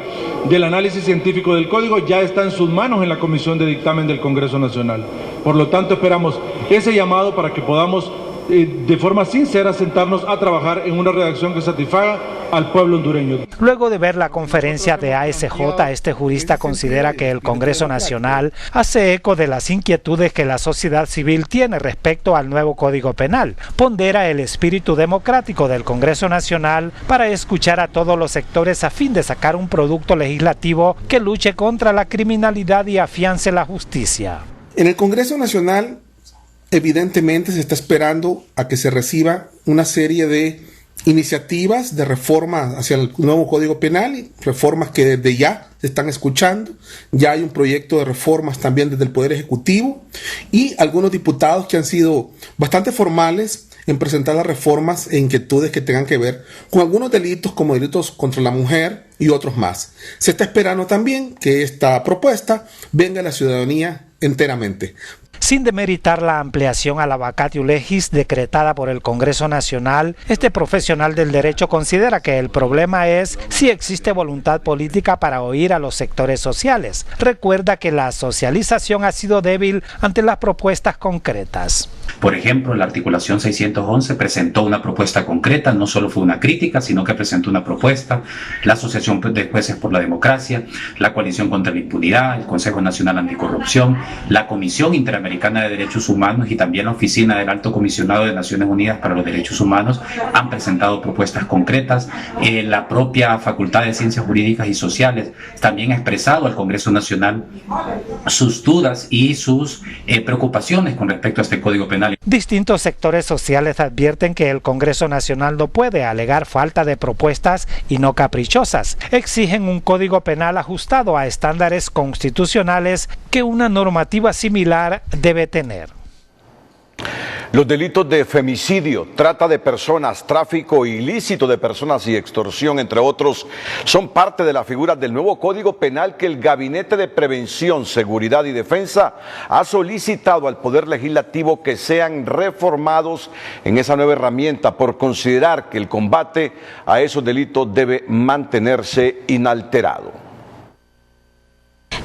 [SPEAKER 25] del análisis científico del Código ya está en sus manos en la Comisión de Dictamen del Congreso Nacional. Por lo tanto, esperamos ese llamado para que podamos de forma sincera sentarnos a trabajar en una redacción que satisfaga al pueblo hondureño.
[SPEAKER 23] Luego de ver la conferencia de ASJ, este jurista considera que el Congreso Nacional hace eco de las inquietudes que la sociedad civil tiene respecto al nuevo Código Penal. Pondera el espíritu democrático del Congreso Nacional para escuchar a todos los sectores a fin de sacar un producto legislativo que luche contra la criminalidad y afiance la justicia.
[SPEAKER 26] En el Congreso Nacional, evidentemente se está esperando a que se reciba una serie de iniciativas de reforma hacia el nuevo Código Penal, reformas que desde ya se están escuchando. Ya hay un proyecto de reformas también desde el Poder Ejecutivo y algunos diputados que han sido bastante formales en presentar las reformas e inquietudes que tengan que ver con algunos delitos como delitos contra la mujer y otros más. Se está esperando también que esta propuesta venga a la ciudadanía enteramente.
[SPEAKER 23] Sin demeritar la ampliación a la vacatio legis decretada por el Congreso Nacional, este profesional del derecho considera que el problema es si existe voluntad política para oír a los sectores sociales. Recuerda que la socialización ha sido débil ante las propuestas concretas.
[SPEAKER 27] Por ejemplo, la articulación 611 presentó una propuesta concreta, no solo fue una crítica, sino que presentó una propuesta. La Asociación de Jueces por la Democracia, la Coalición contra la Impunidad, el Consejo Nacional Anticorrupción, la Comisión Interamericana de Derechos Humanos y también la Oficina del Alto Comisionado de Naciones Unidas para los Derechos Humanos han presentado propuestas concretas. La propia Facultad de Ciencias Jurídicas y Sociales también ha expresado al Congreso Nacional sus dudas y sus preocupaciones con respecto a este Código Penal.
[SPEAKER 23] Distintos sectores sociales advierten que el Congreso Nacional no puede alegar falta de propuestas y no caprichosas. Exigen un Código Penal ajustado a estándares constitucionales que una normativa similar debe tener.
[SPEAKER 4] Los delitos de femicidio, trata de personas, tráfico ilícito de personas y extorsión, entre otros, son parte de las figuras del nuevo Código Penal que el Gabinete de Prevención, Seguridad y Defensa ha solicitado al Poder Legislativo que sean reformados en esa nueva herramienta por considerar que el combate a esos delitos debe mantenerse inalterado.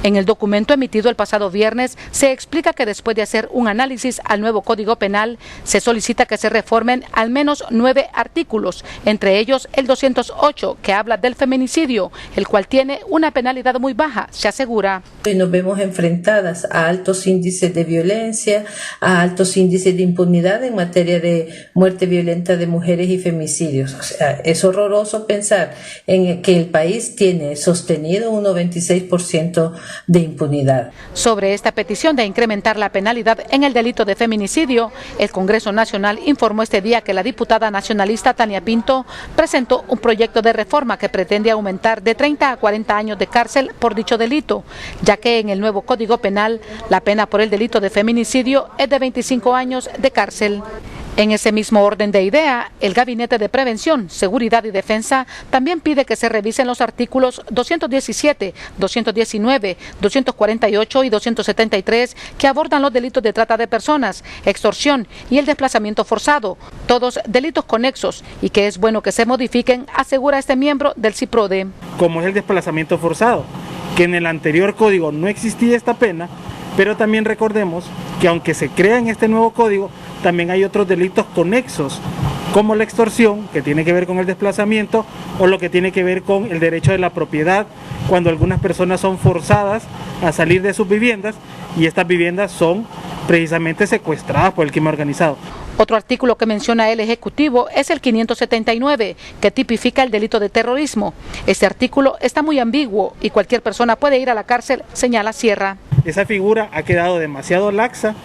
[SPEAKER 28] En el documento emitido el pasado viernes se explica que después de hacer un análisis al nuevo Código Penal, se solicita que se reformen al menos 9 artículos, entre ellos el 208, que habla del feminicidio, el cual tiene una penalidad muy baja, se asegura.
[SPEAKER 29] Nos vemos enfrentadas a altos índices de violencia, a altos índices de impunidad en materia de muerte violenta de mujeres y femicidios. O sea, es horroroso pensar en que el país tiene sostenido un 96% de impunidad.
[SPEAKER 28] Sobre esta petición de incrementar la penalidad en el delito de feminicidio, el Congreso Nacional informó este día que la diputada nacionalista Tania Pinto presentó un proyecto de reforma que pretende aumentar de 30 a 40 años de cárcel por dicho delito, ya que en el nuevo Código Penal la pena por el delito de feminicidio es de 25 años de cárcel. En ese mismo orden de idea, el Gabinete de Prevención, Seguridad y Defensa también pide que se revisen los artículos 217, 219, 248 y 273 que abordan los delitos de trata de personas, extorsión y el desplazamiento forzado, todos delitos conexos, y que es bueno que se modifiquen, asegura este miembro del CIPRODE.
[SPEAKER 5] Como es el desplazamiento forzado, que en el anterior código no existía esta pena, pero también recordemos que aunque se crea en este nuevo código, también hay otros delitos conexos, como la extorsión, que tiene que ver con el desplazamiento, o lo que tiene que ver con el derecho de la propiedad, cuando algunas personas son forzadas a salir de sus viviendas y estas viviendas son precisamente secuestradas por el crimen organizado.
[SPEAKER 28] Otro artículo que menciona el Ejecutivo es el 579, que tipifica el delito de terrorismo. Este artículo está muy ambiguo y cualquier persona puede ir a la cárcel, señala Sierra.
[SPEAKER 5] Esa figura ha quedado demasiado laxa,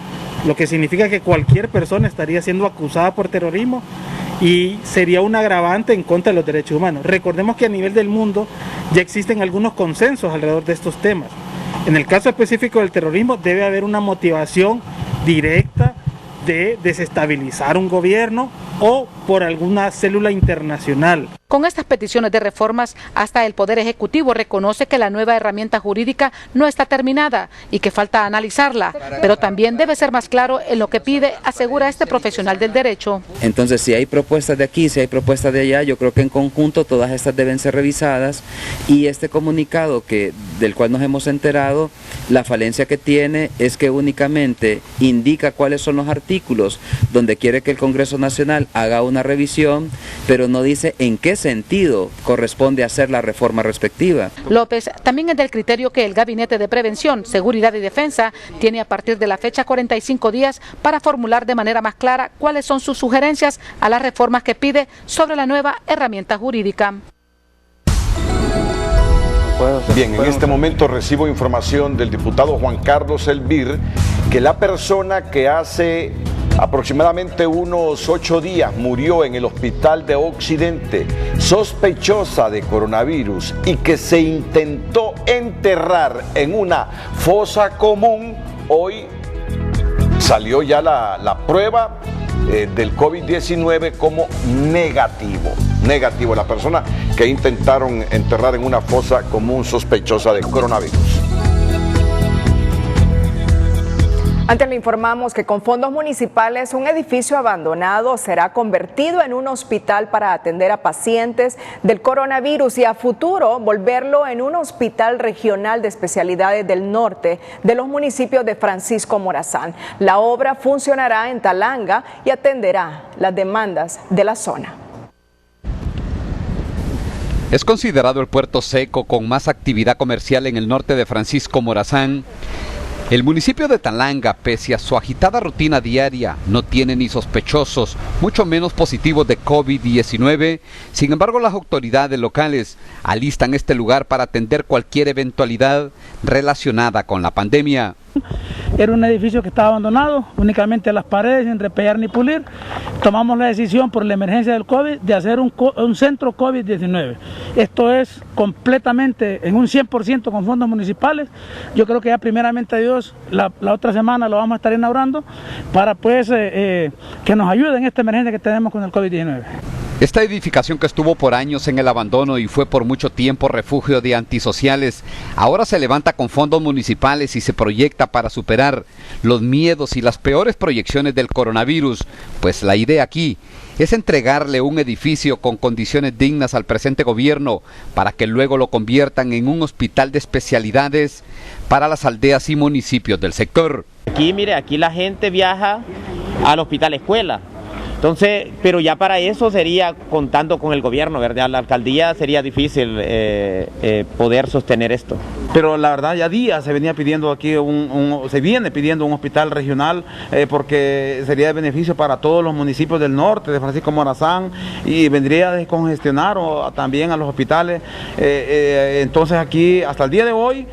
[SPEAKER 5] lo que significa que cualquier persona estaría siendo acusada por terrorismo y sería un agravante en contra de los derechos humanos. Recordemos que a nivel del mundo ya existen algunos consensos alrededor de estos temas. En el caso específico del terrorismo debe haber una motivación directa de desestabilizar un gobierno o por alguna célula internacional.
[SPEAKER 28] Con estas peticiones de reformas, hasta el Poder Ejecutivo reconoce que la nueva herramienta jurídica no está terminada y que falta analizarla, pero también debe ser más claro en lo que pide, asegura este profesional del derecho.
[SPEAKER 6] Entonces, si hay propuestas de aquí, si hay propuestas de allá, yo creo que en conjunto todas estas deben ser revisadas, y este comunicado del cual nos hemos enterado, la falencia que tiene es que únicamente indica cuáles son los artículos donde quiere que el Congreso Nacional haga una revisión, pero no dice en qué sentido corresponde hacer la reforma respectiva.
[SPEAKER 28] López también es del criterio que el Gabinete de Prevención, Seguridad y Defensa tiene a partir de la fecha 45 días para formular de manera más clara cuáles son sus sugerencias a las reformas que pide sobre la nueva herramienta jurídica.
[SPEAKER 4] Bien, en este momento recibo información del diputado Juan Carlos Elvir que la persona que hace aproximadamente unos 8 días murió en el hospital de Occidente, sospechosa de coronavirus y que se intentó enterrar en una fosa común, hoy salió ya la prueba del COVID-19 como negativo. La persona que intentaron enterrar en una fosa común sospechosa de coronavirus.
[SPEAKER 21] Antes le informamos que con fondos municipales un edificio abandonado será convertido en un hospital para atender a pacientes del coronavirus y a futuro volverlo en un hospital regional de especialidades del norte de los municipios de Francisco Morazán. La obra funcionará en Talanga y atenderá las demandas de la zona.
[SPEAKER 15] Es considerado el puerto seco con más actividad comercial en el norte de Francisco Morazán. El municipio de Talanga, pese a su agitada rutina diaria, no tiene ni sospechosos, mucho menos positivos de COVID-19. Sin embargo, las autoridades locales alistan este lugar para atender cualquier eventualidad relacionada con la pandemia.
[SPEAKER 7] Era un edificio que estaba abandonado, únicamente las paredes sin repellar ni pulir. Tomamos la decisión por la emergencia del COVID de hacer un centro COVID-19. Esto es completamente en un 100% con fondos municipales. Yo creo que ya primeramente a Dios la otra semana lo vamos a estar inaugurando para pues que nos ayude en esta emergencia que tenemos con el COVID-19.
[SPEAKER 15] Esta edificación que estuvo por años en el abandono y fue por mucho tiempo refugio de antisociales, ahora se levanta con fondos municipales y se proyecta para superar los miedos y las peores proyecciones del coronavirus, pues la idea aquí es entregarle un edificio con condiciones dignas al presente gobierno para que luego lo conviertan en un hospital de especialidades para las aldeas y municipios del sector.
[SPEAKER 8] Aquí, mire, aquí la gente viaja al hospital escuela. Entonces, pero ya para eso sería contando con el gobierno, ¿verdad? La alcaldía sería difícil poder sostener esto.
[SPEAKER 9] Pero la verdad ya días se venía pidiendo aquí se viene pidiendo un hospital regional porque sería de beneficio para todos los municipios del norte de Francisco Morazán y vendría a descongestionar también a los hospitales. Entonces aquí hasta el día de hoy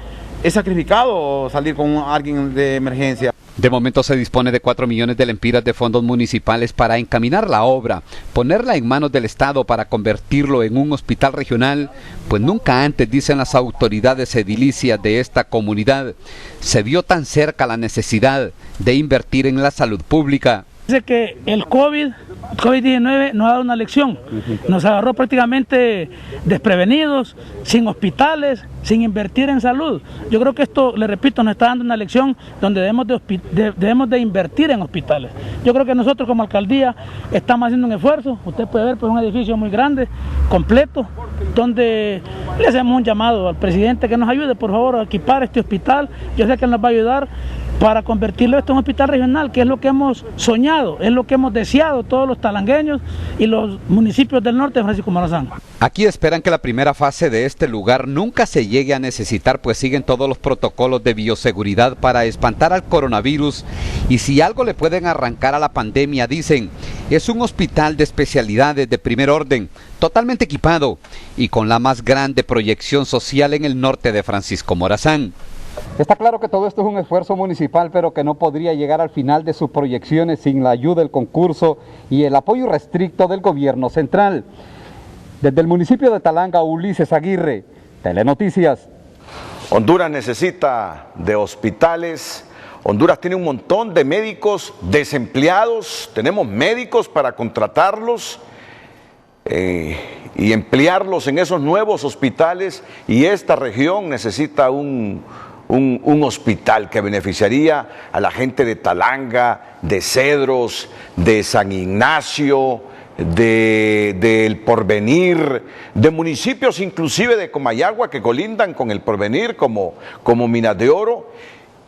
[SPEAKER 9] es sacrificado salir con alguien de emergencia.
[SPEAKER 15] De momento se dispone de 4 millones de lempiras de fondos municipales para encaminar la obra, ponerla en manos del Estado para convertirlo en un hospital regional, pues nunca antes, dicen las autoridades edilicias de esta comunidad, se vio tan cerca la necesidad de invertir en la salud pública.
[SPEAKER 7] Dice que el COVID-19 nos ha dado una lección, nos agarró prácticamente desprevenidos, sin hospitales, sin invertir en salud. Yo creo que esto, le repito, nos está dando una lección donde debemos de invertir en hospitales. Yo creo que nosotros como alcaldía estamos haciendo un esfuerzo, usted puede ver pues un edificio muy grande, completo, donde le hacemos un llamado al presidente que nos ayude por favor a equipar este hospital. Yo sé que él nos va a ayudar para convertirlo esto en un hospital regional, que es lo que hemos soñado, es lo que hemos deseado todos los talangueños y los municipios del norte de Francisco Morazán.
[SPEAKER 15] Aquí esperan que la primera fase de este lugar nunca se llegue a necesitar, pues siguen todos los protocolos de bioseguridad para espantar al coronavirus, y si algo le pueden arrancar a la pandemia, dicen, es un hospital de especialidades de primer orden, totalmente equipado y con la más grande proyección social en el norte de Francisco Morazán. Está claro que todo esto es un esfuerzo municipal, pero que no podría llegar al final de sus proyecciones sin la ayuda, el concurso y el apoyo restricto del gobierno central. Desde el municipio de Talanga, Ulises Aguirre, Telenoticias.
[SPEAKER 4] Honduras necesita de hospitales. Honduras tiene un montón de médicos desempleados. Tenemos médicos para contratarlos y emplearlos en esos nuevos hospitales, y esta región necesita un hospital que beneficiaría a la gente de Talanga, de Cedros, de San Ignacio, de El Porvenir, de municipios inclusive de Comayagua que colindan con El Porvenir, como Minas de Oro,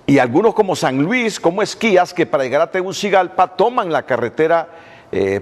[SPEAKER 4] y algunos como San Luis, como Esquías, que para llegar a Tegucigalpa toman la carretera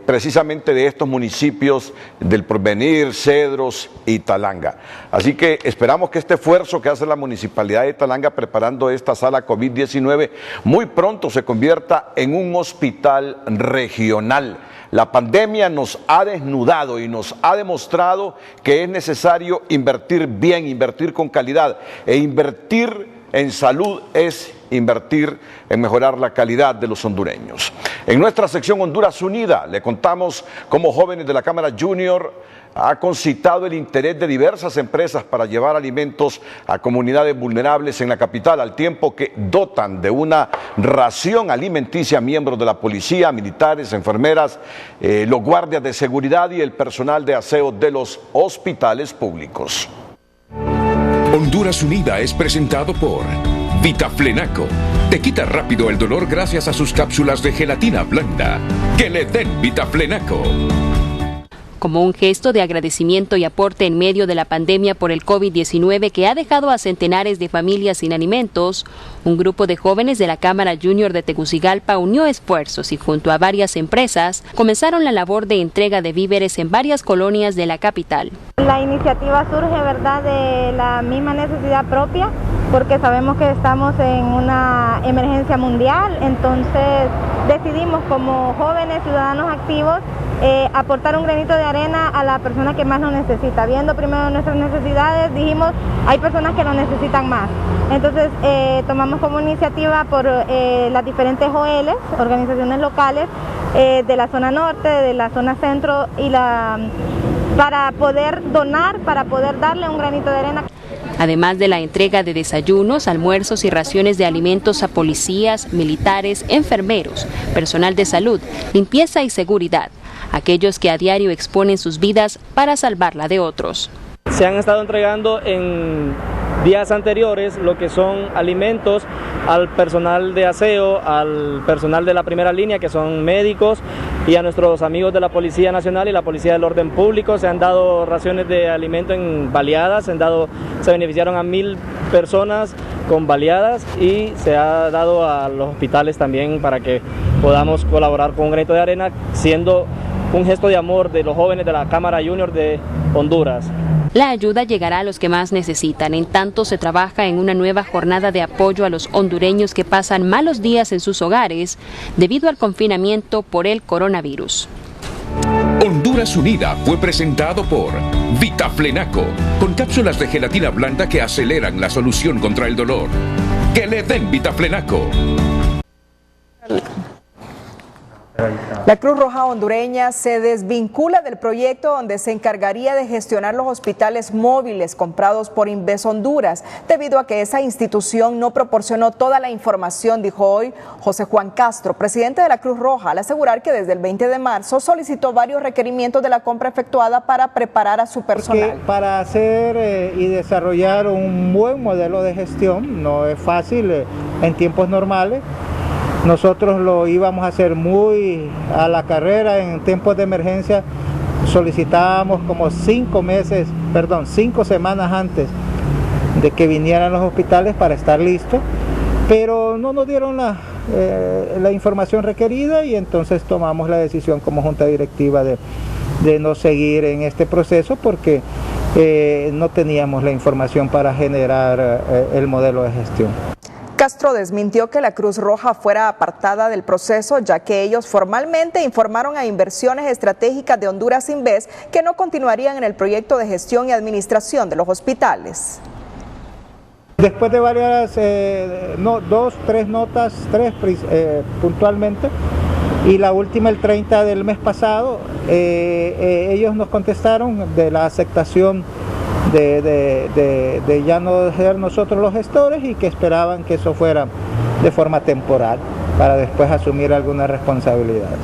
[SPEAKER 4] precisamente de estos municipios del Porvenir, Cedros y Talanga. Así que esperamos que este esfuerzo que hace la Municipalidad de Talanga preparando esta sala COVID-19 muy pronto se convierta en un hospital regional. La pandemia nos ha desnudado y nos ha demostrado que es necesario invertir bien, invertir con calidad, e invertir en salud es invertir en mejorar la calidad de los hondureños. En nuestra sección Honduras Unida le contamos cómo jóvenes de la Cámara Junior ha concitado el interés de diversas empresas para llevar alimentos a comunidades vulnerables en la capital, al tiempo que dotan de una ración alimenticia a miembros de la policía, militares, enfermeras, los guardias de seguridad y el personal de aseo de los hospitales públicos.
[SPEAKER 1] Honduras Unida es presentado por Vitaflenaco. Te quita rápido el dolor gracias a sus cápsulas de gelatina blanda. ¡Que le den Vitaflenaco!
[SPEAKER 10] Como un gesto de agradecimiento y aporte en medio de la pandemia por el COVID-19 que ha dejado a centenares de familias sin alimentos, un grupo de jóvenes de la Cámara Junior de Tegucigalpa unió esfuerzos y junto a varias empresas comenzaron la labor de entrega de víveres en varias colonias de la capital.
[SPEAKER 11] La iniciativa surge, ¿verdad?, de la misma necesidad propia, porque sabemos que estamos en una emergencia mundial, entonces decidimos como jóvenes ciudadanos activos aportar un granito de arena a la persona que más lo necesita. Viendo primero nuestras necesidades, dijimos, hay personas que lo necesitan más. Entonces tomamos como iniciativa por las diferentes OLs, organizaciones locales de la zona norte, de la zona centro, y para poder donar, para poder darle un granito de arena.
[SPEAKER 10] Además de la entrega de desayunos, almuerzos y raciones de alimentos a policías, militares, enfermeros, personal de salud, limpieza y seguridad, aquellos que a diario exponen sus vidas para salvarla de otros.
[SPEAKER 12] Se han estado entregando en días anteriores lo que son alimentos al personal de aseo, al personal de la primera línea, que son médicos, y a nuestros amigos de la Policía Nacional y la Policía del Orden Público. Se han dado raciones de alimento en baleadas, se beneficiaron a 1000 personas con baleadas, y se ha dado a los hospitales también para que podamos colaborar con un granito de arena, siendo un gesto de amor de los jóvenes de la Cámara Junior de Honduras.
[SPEAKER 10] La ayuda llegará a los que más necesitan. En tanto, se trabaja en una nueva jornada de apoyo a los hondureños que pasan malos días en sus hogares debido al confinamiento por el coronavirus.
[SPEAKER 1] Honduras Unida fue presentado por Vitaflenaco, con cápsulas de gelatina blanda que aceleran la solución contra el dolor. ¡Que le den Vitaflenaco!
[SPEAKER 21] La Cruz Roja hondureña se desvincula del proyecto donde se encargaría de gestionar los hospitales móviles comprados por Inves Honduras, debido a que esa institución no proporcionó toda la información, dijo hoy José Juan Castro, presidente de la Cruz Roja, al asegurar que desde el 20 de marzo solicitó varios requerimientos de la compra efectuada para preparar a su personal.
[SPEAKER 2] Porque para hacer y desarrollar un buen modelo de gestión no es fácil en tiempos normales. Nosotros lo íbamos a hacer muy a la carrera. En tiempos de emergencia solicitábamos como 5 semanas antes de que vinieran los hospitales para estar listos, pero no nos dieron la información requerida y entonces tomamos la decisión como junta directiva de no seguir en este proceso porque no teníamos la información para generar el modelo de gestión.
[SPEAKER 21] Castro desmintió que la Cruz Roja fuera apartada del proceso, ya que ellos formalmente informaron a Inversiones Estratégicas de Honduras Inves que no continuarían en el proyecto de gestión y administración de los hospitales.
[SPEAKER 2] Después de varias, 3 notas, puntualmente, y la última el 30 del mes pasado, ellos nos contestaron de la aceptación de ya no ser nosotros los gestores y que esperaban que eso fuera de forma temporal para después asumir algunas responsabilidades.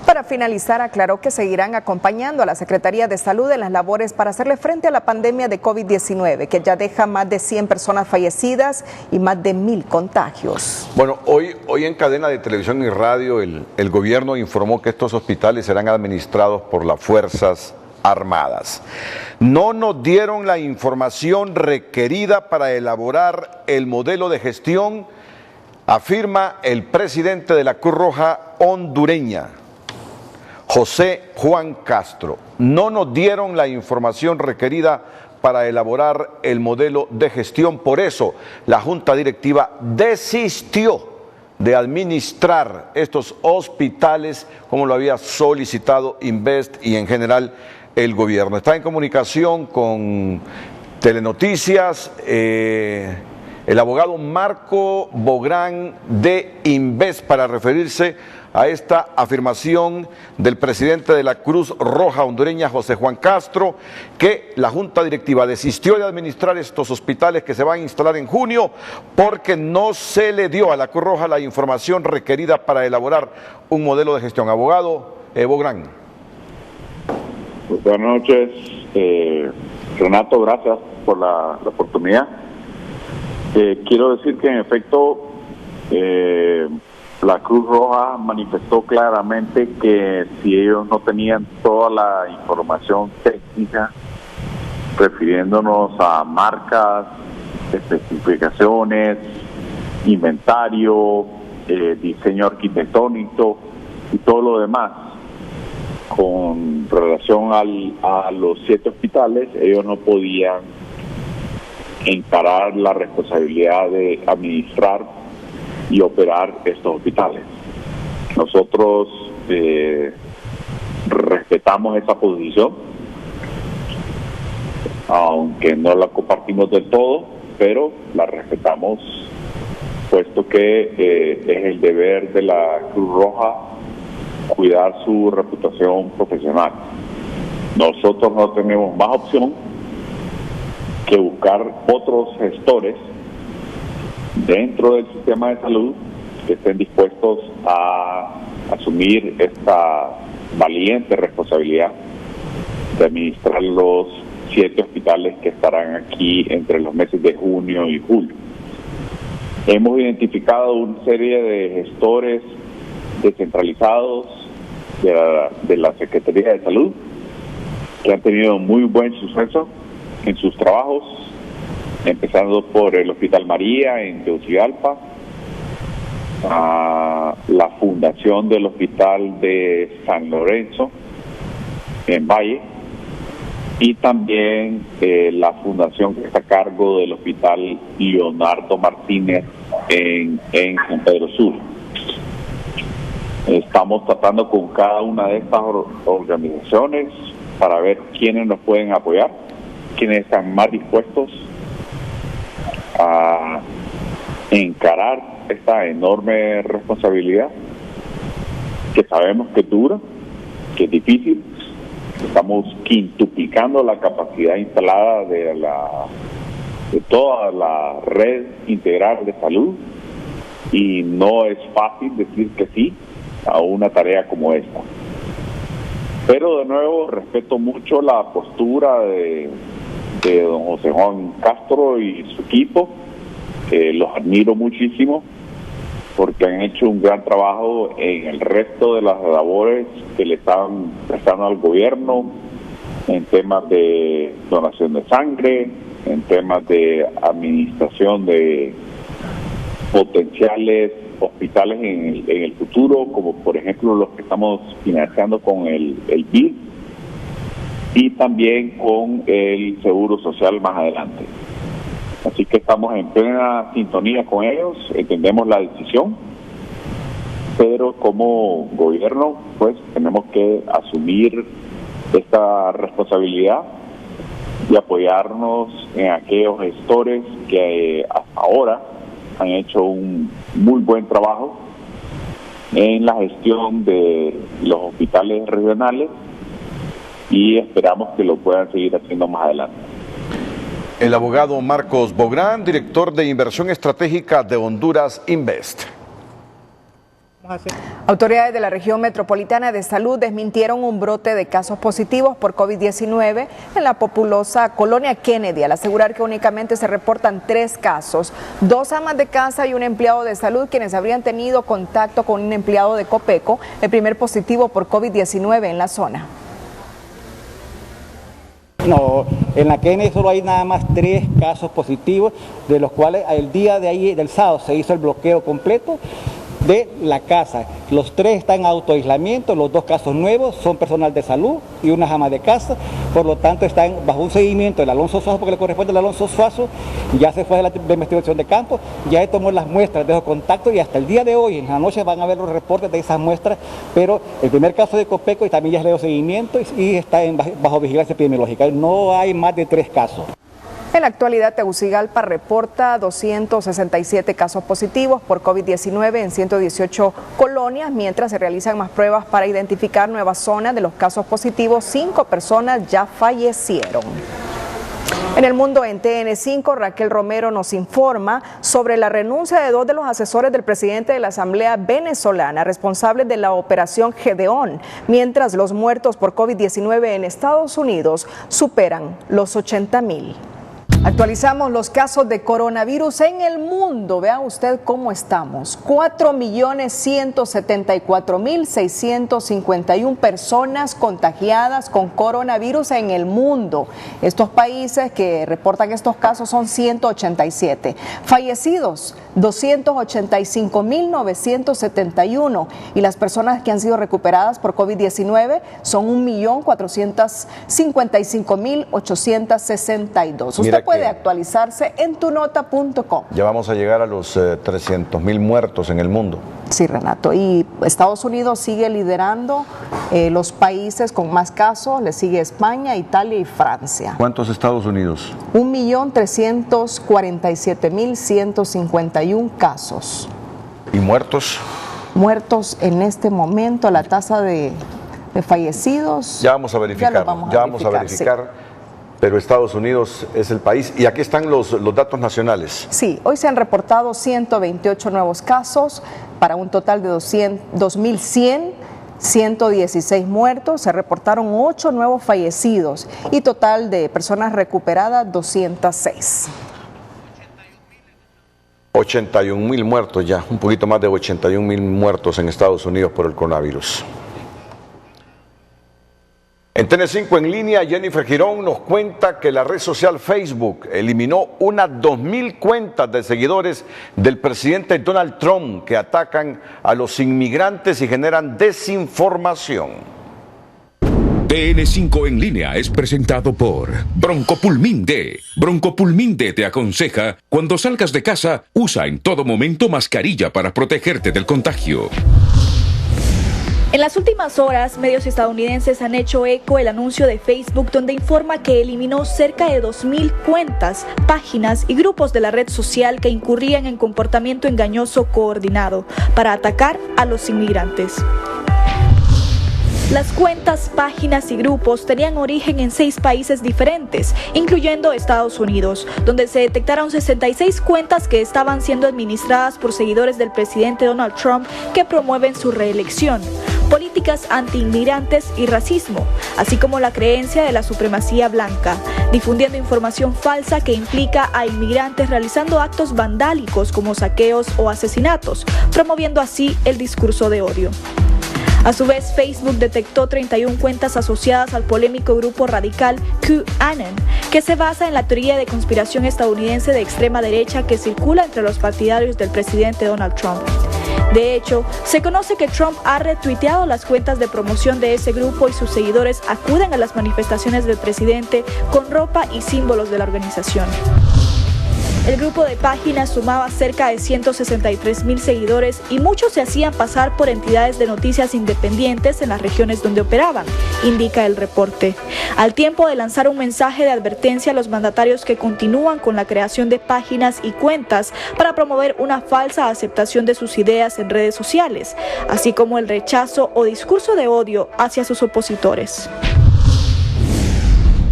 [SPEAKER 21] Para finalizar, aclaró que seguirán acompañando a la Secretaría de Salud en las labores para hacerle frente a la pandemia de COVID-19, que ya deja más de 100 personas fallecidas y más de 1,000 contagios.
[SPEAKER 4] Bueno, hoy en cadena de televisión y radio el gobierno informó que estos hospitales serán administrados por las Fuerzas Armadas. No nos dieron la información requerida para elaborar el modelo de gestión, afirma el presidente de la Cruz Roja hondureña, José Juan Castro. No nos dieron la información requerida para elaborar el modelo de gestión, por eso la junta directiva desistió de administrar estos hospitales como lo había solicitado Invest y en general el gobierno. Está en comunicación con Telenoticias el abogado Marco Bográn de Invest para referirse a esta afirmación del presidente de la Cruz Roja hondureña, José Juan Castro, que la junta directiva desistió de administrar estos hospitales que se van a instalar en junio porque no se le dio a la Cruz Roja la información requerida para elaborar un modelo de gestión. Abogado Bográn.
[SPEAKER 3] Buenas noches, Renato, gracias por la oportunidad. Quiero decir que en efecto la Cruz Roja manifestó claramente que si ellos no tenían toda la información técnica, refiriéndonos a marcas, especificaciones, inventario, diseño arquitectónico y todo lo demás, con relación a los 7 hospitales, ellos no podían encarar la responsabilidad de administrar y operar estos hospitales. Nosotros respetamos esa posición, aunque no la compartimos del todo, pero la respetamos, puesto que es el deber de la Cruz Roja cuidar su reputación profesional. Nosotros no tenemos más opción que buscar otros gestores dentro del sistema de salud que estén dispuestos a asumir esta valiente responsabilidad de administrar los 7 hospitales que estarán aquí entre los meses de junio y julio. Hemos identificado una serie de gestores descentralizados de la Secretaría de Salud que han tenido muy buen suceso en sus trabajos, empezando por el Hospital María en Tegucigalpa, la fundación del Hospital de San Lorenzo en Valle y también la fundación que está a cargo del Hospital Leonardo Martínez en San Pedro Sur. Estamos tratando con cada una de estas organizaciones para ver quiénes nos pueden apoyar, quiénes están más dispuestos a encarar esta enorme responsabilidad, que sabemos que es dura, que es difícil. Estamos quintuplicando la capacidad instalada de toda la red integral de salud, y no es fácil decir que sí a una tarea como esta. Pero de nuevo respeto mucho la postura de don José Juan Castro y su equipo. Los admiro muchísimo porque han hecho un gran trabajo en el resto de las labores que le están prestando al gobierno, en temas de donación de sangre, en temas de administración de potenciales hospitales en el futuro, como por ejemplo los que estamos financiando con el BID, y también con el Seguro Social más adelante. Así que estamos en plena sintonía con ellos, entendemos la decisión, pero como gobierno pues tenemos que asumir esta responsabilidad y apoyarnos en aquellos gestores que hasta ahora han hecho un muy buen trabajo en la gestión de los hospitales regionales, y esperamos que lo puedan seguir haciendo más adelante.
[SPEAKER 4] El abogado Marcos Bográn, director de Inversión Estratégica de Honduras Invest.
[SPEAKER 21] Autoridades de la región metropolitana de salud desmintieron un brote de casos positivos por COVID-19 en la populosa colonia Kennedy, al asegurar que únicamente se reportan 3 casos, 2 amas de casa y un empleado de salud quienes habrían tenido contacto con un empleado de Copeco, el primer positivo por COVID-19 en la zona.
[SPEAKER 13] No, en la Kennedy solo hay nada más 3 casos positivos, de los cuales el día de ahí, del sábado, se hizo el bloqueo completo de la casa. Los 3 están en autoaislamiento, los 2 casos nuevos son personal de salud y una ama de casa, por lo tanto están bajo un seguimiento del Alonso Suazo, porque le corresponde al Alonso Suazo, ya se fue de la investigación de campo, ya tomó las muestras de esos contactos y hasta el día de hoy, en la noche, van a ver los reportes de esas muestras, pero el primer caso de Copeco y también ya le dio seguimiento y está bajo vigilancia epidemiológica. No hay más de 3 casos.
[SPEAKER 21] En la actualidad, Tegucigalpa reporta 267 casos positivos por COVID-19 en 118 colonias, mientras se realizan más pruebas para identificar nuevas zonas de los casos positivos. 5 personas ya fallecieron. En el mundo, en TN5, Raquel Romero nos informa sobre la renuncia de 2 de los asesores del presidente de la Asamblea venezolana, responsables de la operación Gedeón, mientras los muertos por COVID-19 en Estados Unidos superan los 80,000. Actualizamos los casos de coronavirus en el mundo. Vea usted cómo estamos. 4.174.651 personas contagiadas con coronavirus en el mundo. Estos países que reportan estos casos son 187. Fallecidos, 285.971. Y las personas que han sido recuperadas por COVID-19 son 1.455.862. Usted puede actualizarse en tunota.com.
[SPEAKER 4] Ya vamos a llegar a los 300,000 muertos en el mundo.
[SPEAKER 21] Sí, Renato. Y Estados Unidos sigue liderando los países con más casos. Le sigue España, Italia y Francia.
[SPEAKER 4] ¿Cuántos Estados Unidos?
[SPEAKER 21] 1.347.151 casos.
[SPEAKER 4] ¿Y muertos?
[SPEAKER 21] Muertos en este momento, la tasa de fallecidos.
[SPEAKER 4] Ya vamos a verificar.
[SPEAKER 21] Ya vamos a verificar.
[SPEAKER 4] Sí. Pero Estados Unidos es el país. Y aquí están los datos nacionales.
[SPEAKER 21] Sí, hoy se han reportado 128 nuevos casos para un total de 2.100, 116 muertos. Se reportaron 8 nuevos fallecidos y total de personas recuperadas 206.
[SPEAKER 4] 81,000 muertos ya, un poquito más de 81,000 muertos en Estados Unidos por el coronavirus. En TN5 en línea, Jennifer Girón nos cuenta que la red social Facebook eliminó unas 2,000 cuentas de seguidores del presidente Donald Trump que atacan a los inmigrantes y generan desinformación.
[SPEAKER 1] TN5 en línea es presentado por Broncopulmin D. Broncopulmin D te aconseja, cuando salgas de casa, usa en todo momento mascarilla para protegerte del contagio.
[SPEAKER 14] En las últimas horas, medios estadounidenses han hecho eco el anuncio de Facebook donde informa que eliminó cerca de 2.000 cuentas, páginas y grupos de la red social que incurrían en comportamiento engañoso coordinado para atacar a los inmigrantes. Las cuentas, páginas y grupos tenían origen en 6 países diferentes, incluyendo Estados Unidos, donde se detectaron 66 cuentas que estaban siendo administradas por seguidores del presidente Donald Trump que promueven su reelección, políticas anti-inmigrantes y racismo, así como la creencia de la supremacía blanca, difundiendo información falsa que implica a inmigrantes realizando actos vandálicos como saqueos o asesinatos, promoviendo así el discurso de odio. A su vez, Facebook detectó 31 cuentas asociadas al polémico grupo radical QAnon, que se basa en la teoría de conspiración estadounidense de extrema derecha que circula entre los partidarios del presidente Donald Trump. De hecho, se conoce que Trump ha retuiteado las cuentas de promoción de ese grupo y sus seguidores acuden a las manifestaciones del presidente con ropa y símbolos de la organización. El grupo de páginas sumaba cerca de 163,000 seguidores y muchos se hacían pasar por entidades de noticias independientes en las regiones donde operaban, indica el reporte. Al tiempo de lanzar un mensaje de advertencia a los mandatarios que continúan con la creación de páginas y cuentas para promover una falsa aceptación de sus ideas en redes sociales, así como el rechazo o discurso de odio hacia sus opositores.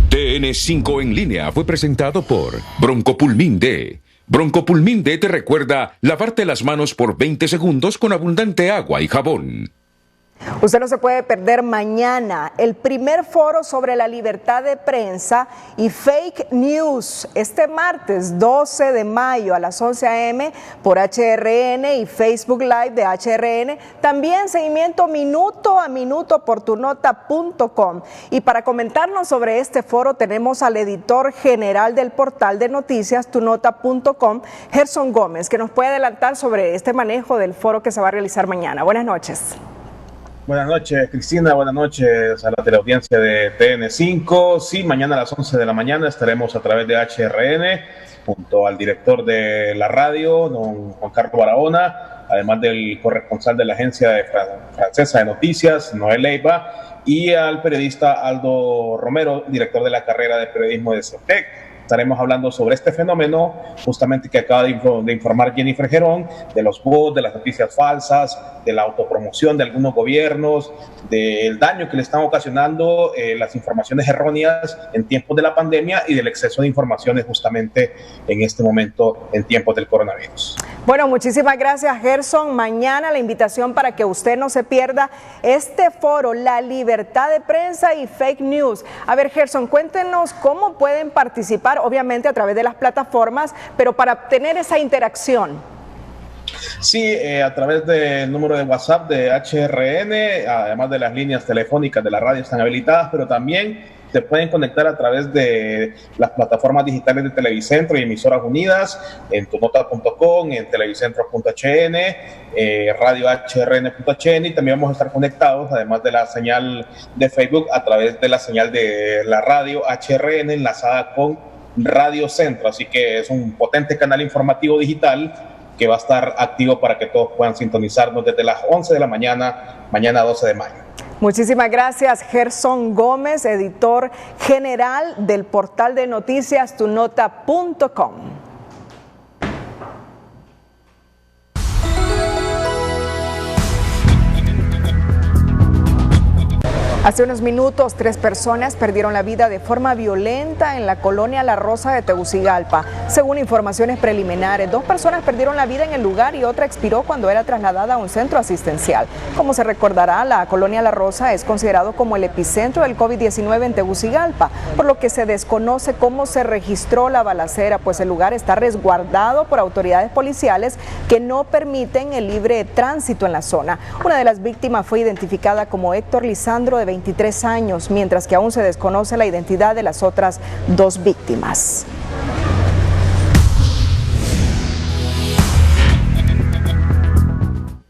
[SPEAKER 1] TN5 en línea fue presentado por Broncopulmin D. Broncopulmin D te recuerda lavarte las manos por 20 segundos con abundante agua y jabón.
[SPEAKER 16] Usted no se puede perder mañana el primer foro sobre la libertad de prensa y fake news, este martes 12 de mayo a las 11 a.m. por HRN y Facebook Live de HRN. También seguimiento minuto a minuto por tunota.com. Y para comentarnos sobre este foro tenemos al editor general del portal de noticias tunota.com, Gerson Gómez, que nos puede adelantar sobre este manejo del foro que se va a realizar mañana. Buenas noches.
[SPEAKER 17] Buenas noches, Cristina. Buenas noches a la teleaudiencia de TN5. Sí, mañana a las 11 de la mañana estaremos a través de HRN junto al director de la radio, don Juan Carlos Barahona, además del corresponsal de la agencia francesa de noticias, Noel Leiva, y al periodista Aldo Romero, director de la carrera de periodismo de CEPTEC. Estaremos hablando sobre este fenómeno, justamente que acaba de informar Jennifer Gerón, de los bots, de las noticias falsas, de la autopromoción de algunos gobiernos, del daño que le están ocasionando las informaciones erróneas en tiempos de la pandemia y del exceso de informaciones justamente en este momento en tiempos del coronavirus.
[SPEAKER 16] Bueno, muchísimas gracias, Gerson. Mañana la invitación para que usted no se pierda este foro, la libertad de prensa y fake news. A ver, Gerson, cuéntenos cómo pueden participar, obviamente a través de las plataformas, pero para tener esa interacción.
[SPEAKER 17] Sí, a través del número de WhatsApp de HRN, además de las líneas telefónicas de la radio están habilitadas, pero también se pueden conectar a través de las plataformas digitales de Televicentro y Emisoras Unidas, en tunota.com, en televicentro.hn, radio hrn.hn, y también vamos a estar conectados, además de la señal de Facebook, a través de la señal de la radio HRN enlazada con Radio Centro. Así que es un potente canal informativo digital que va a estar activo para que todos puedan sintonizarnos desde las 11 de la mañana, mañana 12 de mayo.
[SPEAKER 16] Muchísimas gracias, Gerson Gómez, editor general del portal de noticias tunota.com. Hace unos minutos, 3 personas perdieron la vida de forma violenta en la colonia La Rosa de Tegucigalpa. Según informaciones preliminares, 2 personas perdieron la vida en el lugar y otra expiró cuando era trasladada a un centro asistencial. Como se recordará, la colonia La Rosa es considerado como el epicentro del COVID-19 en Tegucigalpa, por lo que se desconoce cómo se registró la balacera, pues el lugar está resguardado por autoridades policiales que no permiten el libre tránsito en la zona. Una de las víctimas fue identificada como Héctor Lisandro, de 23 años, mientras que aún se desconoce la identidad de las otras 2 víctimas.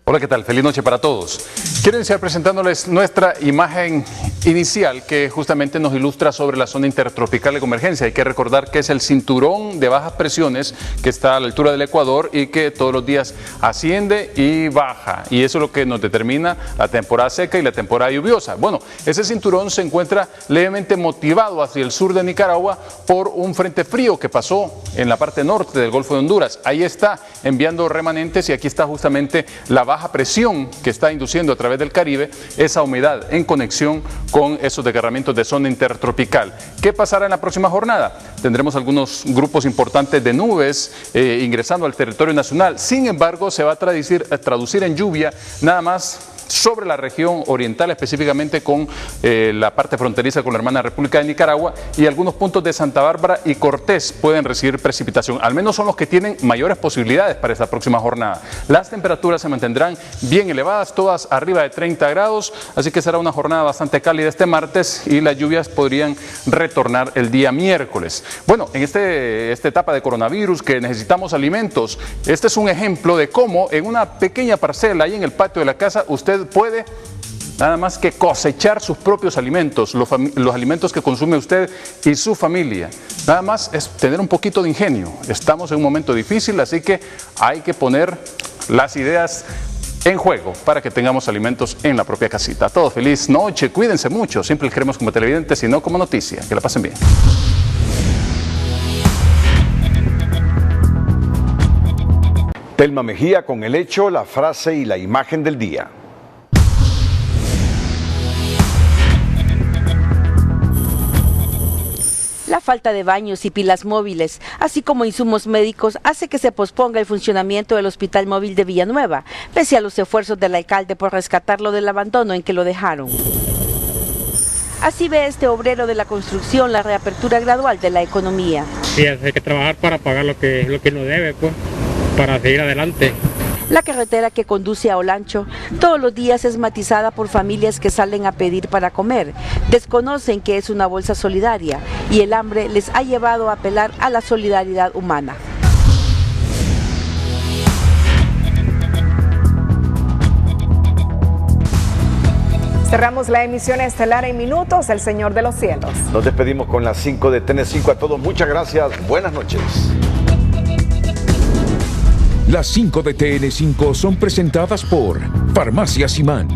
[SPEAKER 4] Por
[SPEAKER 18] Hola, ¿qué tal? Feliz noche para todos. Quiero iniciar presentándoles nuestra imagen inicial que justamente nos ilustra sobre la zona intertropical de convergencia. Hay que recordar que es el cinturón de bajas presiones que está a la altura del Ecuador y que todos los días asciende y baja. Y eso es lo que nos determina la temporada seca y la temporada lluviosa. Bueno, ese cinturón se encuentra levemente motivado hacia el sur de Nicaragua por un frente frío que pasó en la parte norte del Golfo de Honduras. Ahí está enviando remanentes y aquí está justamente la baja presión que está induciendo a través del Caribe esa humedad en conexión con esos desgarramientos de zona intertropical. ¿Qué pasará en la próxima jornada? Tendremos algunos grupos importantes de nubes ingresando al territorio nacional. Sin embargo, se va a traducir en lluvia nada más sobre la región oriental, específicamente con la parte fronteriza con la hermana República de Nicaragua, y algunos puntos de Santa Bárbara y Cortés pueden recibir precipitación. Al menos son los que tienen mayores posibilidades para esta próxima jornada. Las temperaturas se mantendrán bien elevadas, todas arriba de 30 grados, así que será una jornada bastante cálida este martes y las lluvias podrían retornar el día miércoles. Bueno, en esta etapa de coronavirus que necesitamos alimentos, este es un ejemplo de cómo en una pequeña parcela ahí en el patio de la casa usted puede nada más que cosechar sus propios alimentos, los alimentos que consume usted y su familia. Nada más es tener un poquito de ingenio. Estamos en un momento difícil, así que hay que poner las ideas en juego para que tengamos alimentos en la propia casita. A todos, feliz noche, cuídense mucho. Siempre les queremos como televidentes y no como noticia. Que la pasen bien.
[SPEAKER 4] Telma Mejía con el hecho, la frase y la imagen del día.
[SPEAKER 19] La falta de baños y pilas móviles, así como insumos médicos, hace que se posponga el funcionamiento del Hospital Móvil de Villanueva, pese a los esfuerzos del alcalde por rescatarlo del abandono en que lo dejaron. Así ve este obrero de la construcción la reapertura gradual de la economía.
[SPEAKER 20] Sí, hay que trabajar para pagar lo que nos debe, pues, para seguir adelante.
[SPEAKER 19] La carretera que conduce a Olancho todos los días es matizada por familias que salen a pedir para comer. Desconocen que es una bolsa solidaria y el hambre les ha llevado a apelar a la solidaridad humana.
[SPEAKER 21] Cerramos la emisión estelar en minutos, El Señor de los Cielos.
[SPEAKER 4] Nos despedimos con las 5 de TN5 a todos. Muchas gracias. Buenas noches.
[SPEAKER 1] Las 5 de TN5 son presentadas por Farmacia Simán.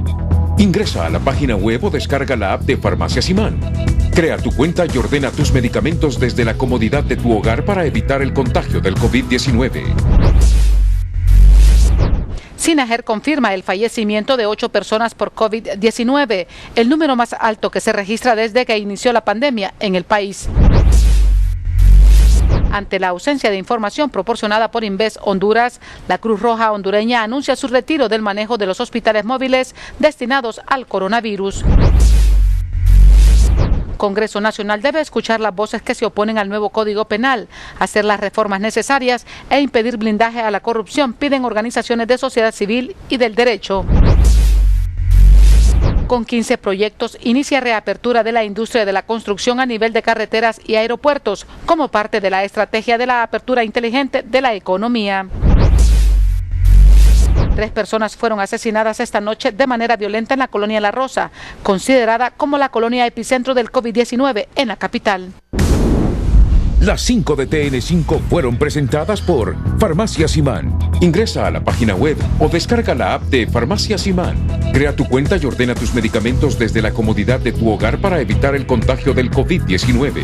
[SPEAKER 1] Ingresa a la página web o descarga la app de Farmacia Simán. Crea tu cuenta y ordena tus medicamentos desde la comodidad de tu hogar para evitar el contagio del COVID-19.
[SPEAKER 28] Sinajer confirma el fallecimiento de 8 personas por COVID-19, el número más alto que se registra desde que inició la pandemia en el país. Ante la ausencia de información proporcionada por Inves Honduras, la Cruz Roja hondureña anuncia su retiro del manejo de los hospitales móviles destinados al coronavirus. Congreso Nacional debe escuchar las voces que se oponen al nuevo Código Penal, hacer las reformas necesarias e impedir blindaje a la corrupción, piden organizaciones de sociedad civil y del derecho. Con 15 proyectos, inicia reapertura de la industria de la construcción a nivel de carreteras y aeropuertos, como parte de la estrategia de la apertura inteligente de la economía. 3 personas fueron asesinadas esta noche de manera violenta en la colonia La Rosa, considerada como la colonia epicentro del COVID-19 en la capital.
[SPEAKER 1] Las 5 de TN5 fueron presentadas por Farmacia Simán. Ingresa a la página web o descarga la app de Farmacia Simán. Crea tu cuenta y ordena tus medicamentos desde la comodidad de tu hogar para evitar el contagio del COVID-19.